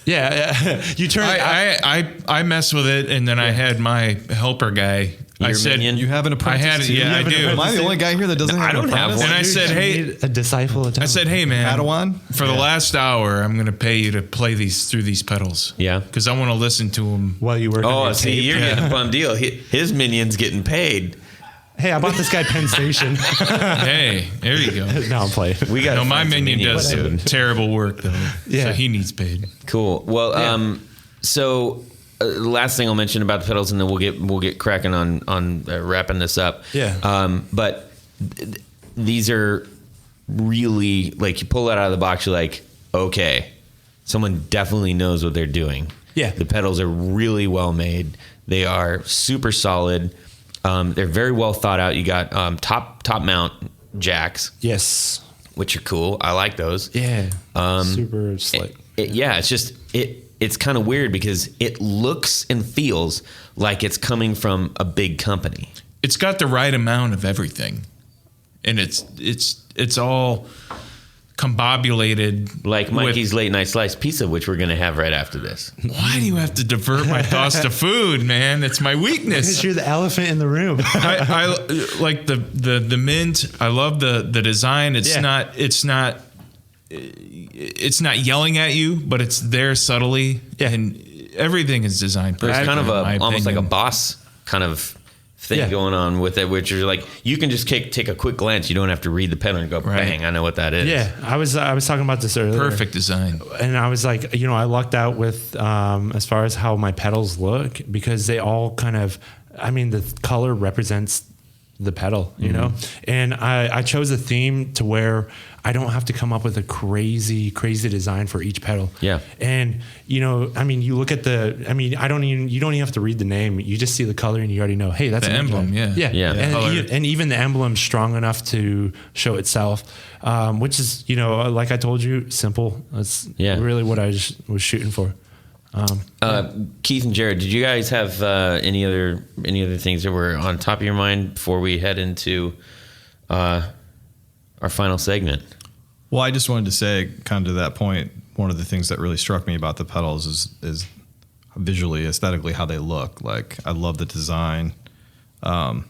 You turn. I mess with it, and then I had my helper guy. I said, minion? You have an apprentice? I do. Am I the only guy here that doesn't have an apprentice? And I said, hey, a disciple. I said, hey, man, Padawan? For the last hour, I'm going to pay you to play through these pedals. Yeah. Because I want to listen to them while you work. Oh, see, you're getting a bum deal. His minion's getting paid. Hey, I bought this guy Penn Station. Hey, there you go. No, I'm playing. My minion does terrible work though. Yeah. So he needs paid. Cool. Well, so last thing I'll mention about the pedals, and then we'll get cracking on wrapping this up. Yeah. But these are really, like, you pull that out of the box, you're like, okay, someone definitely knows what they're doing. Yeah. The pedals are really well made. They are super solid. They're very well thought out. You got top mount jacks. Yes. Which are cool. I like those. Yeah. Super slick. It's kind of weird because it looks and feels like it's coming from a big company. It's got the right amount of everything. And it's all combobulated. Like Mikey's Late Night Sliced Pizza, which we're going to have right after this. Why do you have to divert my thoughts to food, man? It's my weakness. Because you're the elephant in the room. I like the mint. I love the design. It's not yelling at you, but it's there subtly. Yeah. And everything is designed perfectly. There's kind of almost like a boss kind of thing going on with it, which is like you can just take a quick glance. You don't have to read the pedal and go, bang, I know what that is. Yeah, I was talking about this earlier. Perfect design. And I was like, I lucked out with as far as how my pedals look, because they all kind of, the color represents the pedal, you know? And I chose a theme to where I don't have to come up with a crazy design for each pedal. Yeah. And, you look at you don't even have to read the name. You just see the color and you already know, hey, that's the an emblem. Yeah. And even the emblem's strong enough to show itself, which is, like I told you, simple. That's really what I was shooting for. Keith and Jared, did you guys have any other things that were on top of your mind before we head into our final segment? Well, I just wanted to say, kind of to that point, one of the things that really struck me about the pedals is visually, aesthetically, how they look. Like, I love the design. I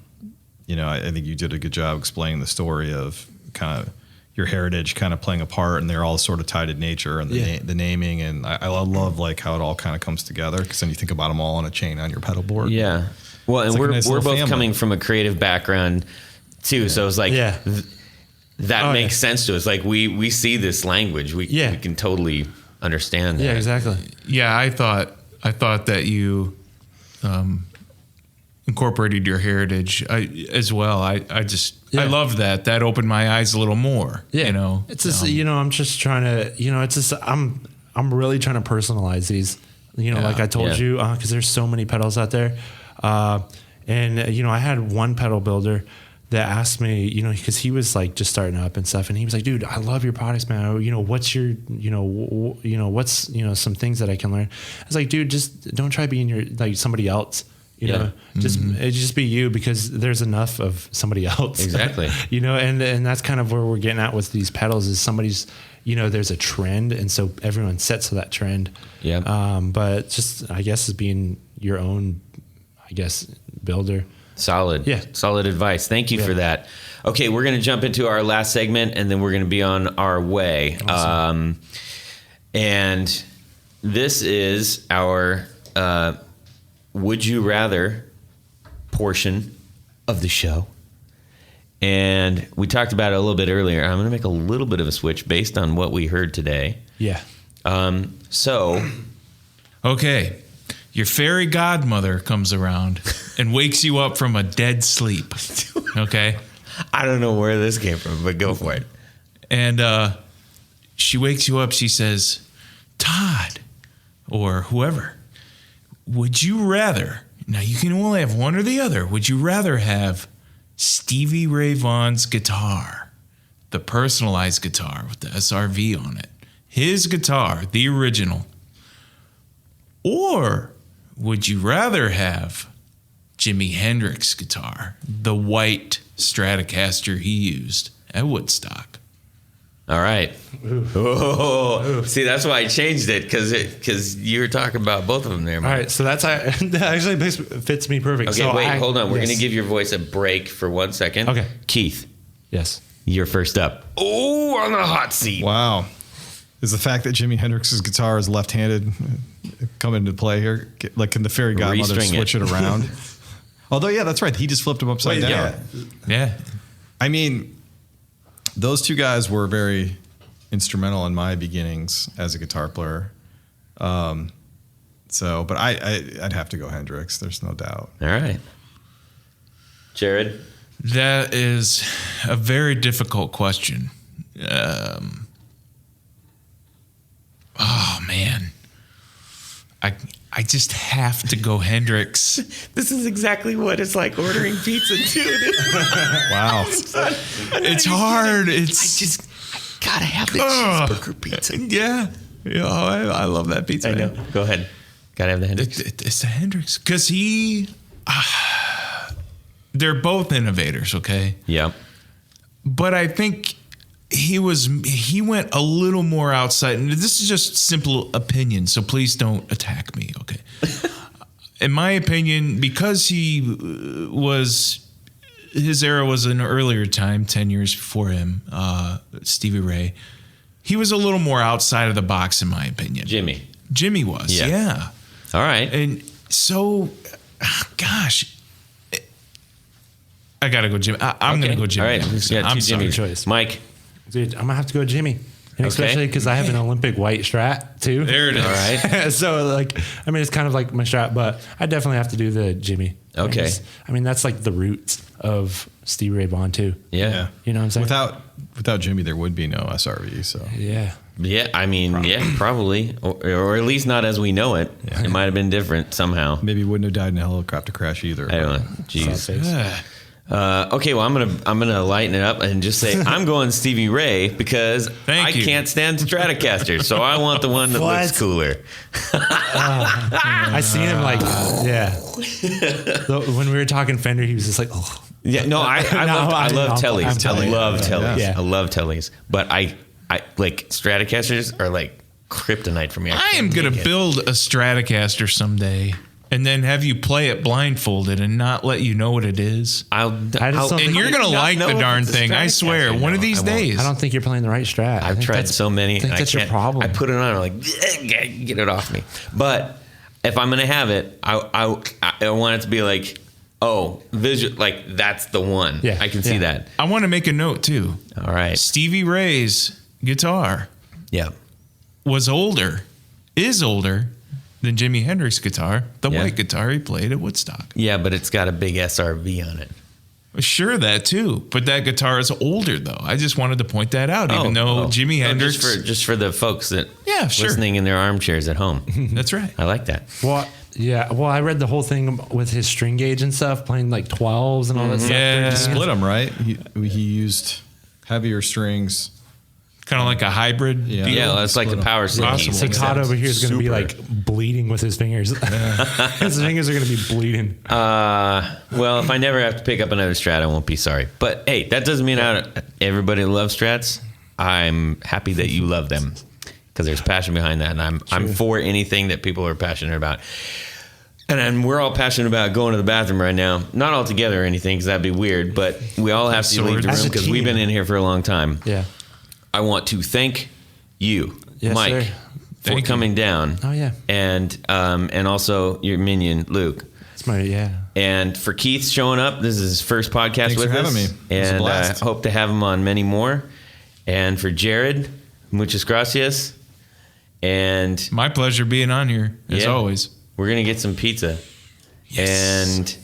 think you did a good job explaining the story of kind of your heritage kind of playing a part, and they're all sort of tied in nature, and the naming, and I love like how it all kind of comes together, because then you think about them all on a chain on your pedal board. Yeah. Well, and like we're both coming from a creative background too, so it's like that makes sense to us. Like we see this language, we can totally understand that. Yeah, exactly. Yeah, I thought that you incorporated your heritage as well. I love that. That opened my eyes a little more. Yeah. It's just I'm just trying to it's just I'm really trying to personalize these. Like I told you, because there's so many pedals out there, and I had one pedal builder that asked me, because he was like just starting up and stuff, and he was like, dude, I love your products, man. What's your, what's, some things that I can learn. I was like, dude, just don't try being somebody else. You know, it'd just be you because there's enough of somebody else. Exactly. You know, and that's kind of where we're getting at with these pedals is somebody's, you know, there's a trend. And so everyone sets to that trend. Yeah. But just, I guess, is being your own, I guess, builder. Solid. Yeah. Solid advice. Thank you for that. Okay, we're going to jump into our last segment, and then we're going to be on our way. Awesome. And this is our Would You Rather portion of the show. And we talked about it a little bit earlier. I'm going to make a little bit of a switch based on what we heard today. Yeah. Okay. Your fairy godmother comes around and wakes you up from a dead sleep. Okay. I don't know where this came from, but go for it. And she wakes you up. She says, Todd, or whoever, would you rather, now you can only have one or the other, would you rather have Stevie Ray Vaughan's guitar, the personalized guitar with the SRV on it, his guitar, the original, or would you rather have Jimi Hendrix's guitar, the white Stratocaster he used at Woodstock? All right. Oh, see, that's why I changed it because you were talking about both of them there, Mike. All right. So that actually fits me perfect. Okay, so wait, hold on. We're yes. going to give your voice a break for 1 second. Okay. Keith, Yes. you're first up. Oh, on the hot seat. Wow. Is the fact that Jimi Hendrix's guitar is left-handed come into play here? Like, can the fairy godmother Restring switch it around? Although, yeah, that's right. He just flipped him upside down. Yeah. I mean, those two guys were very instrumental in my beginnings as a guitar player. But I'd have to go Hendrix. There's no doubt. All right. Jared? That is a very difficult question. Oh, man. I just have to go Hendrix. This is exactly what it's like ordering pizza, too. Wow. It's hard. I gotta have the cheeseburger pizza. Yeah. I love that pizza. I know. Go ahead. Gotta have the Hendrix. It's the Hendrix. Because they're both innovators, okay? Yeah. But I think he went a little more outside. And this is just simple opinion, so please don't attack me, okay? In my opinion, because his era was an earlier time, 10 years before him, Stevie Ray. He was a little more outside of the box, in my opinion. Jimmy was, yeah. All right. And so, gosh, I got to go Jimmy. I'm going to go Jimmy. All right. Yeah, I'm two sorry. Jimmy choice. Mike? Dude, I'm going to have to go Jimmy. And especially because I have an Olympic white Strat, too. There it is. All right. So, it's kind of like my Strat, but I definitely have to do the Jimmy. Okay. That's like the roots of Stevie Ray Vaughan, too. Yeah. You know what I'm saying? Without Jimmy, there would be no SRV. So Yeah. Yeah, probably. Or at least not as we know it. Yeah. It might have been different somehow. maybe wouldn't have died in a helicopter crash either. I don't know. Jeez. Yeah. Okay, well, I'm gonna lighten it up and just say I'm going Stevie Ray because I can't stand Stratocaster, so I want the one that looks cooler. I seen him when we were talking Fender, he was just like, oh. Yeah, no, I love Tellys. I love Tellys. Yeah. I love Tellys, but I like Stratocasters are like kryptonite for me. I am going to build a Stratocaster someday and then have you play it blindfolded and not let you know what it is. And you're going to like the darn thing. I swear. One of these days. I don't think you're playing the right Strat. I've tried so many. I think that's your problem. I put it on, I'm like, get it off me. But if I'm going to have it, I want it to be like, visual, like that's the one. Yeah, I can see that. I want to make a note too. All right. Stevie Ray's guitar is older than Jimi Hendrix's guitar, the white guitar he played at Woodstock. Yeah, but it's got a big SRV on it. Sure, that too. But that guitar is older, though. I just wanted to point that out, even though Jimi Hendrix... Just for the folks that sure. listening in their armchairs at home. That's right. I like that. Well, yeah. Well, I read the whole thing with his string gauge and stuff, playing like 12s and all that stuff. Yeah. He split them, right? He used heavier strings Kind of like a hybrid. Yeah. deal. Yeah, that's like the power sync. Awesome. He So Todd over here is going to be Super. like bleeding with his fingers. His fingers are going to be bleeding. Well, if I never have to pick up another Strat, I won't be sorry. But hey, that doesn't mean everybody loves Strats. I'm happy that you love them because there's passion behind that, and I'm for anything that people are passionate about. And we're all passionate about going to the bathroom right now. Not all together or anything, because that'd be weird. But we all have to leave the As a room because we've team. been in here for a long time. Yeah. I want to thank you, Yes, Mike, sir. for Thank you. coming down. Oh, yeah. And also your minion, Luke. It's my, yeah. And for Keith showing up, this is his first podcast Thanks with for us. having me. It was a And I blast. hope to have him on many more. And for Jared, muchas gracias. And My pleasure being on here, as Yeah. always. we're going to get some pizza. Yes. And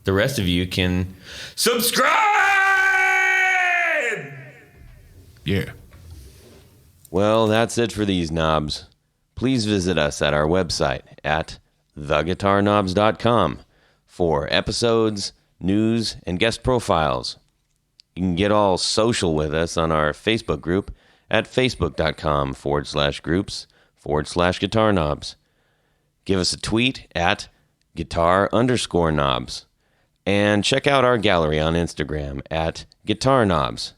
the rest of you can subscribe. Yeah. Well, that's it for these knobs. Please visit us at our website at theguitarknobs.com for episodes, news, and guest profiles. You can get all social with us on our Facebook group at facebook.com/groups/guitar-knobs. Give us a tweet at guitar_knobs. And check out our gallery on Instagram at guitar knobs.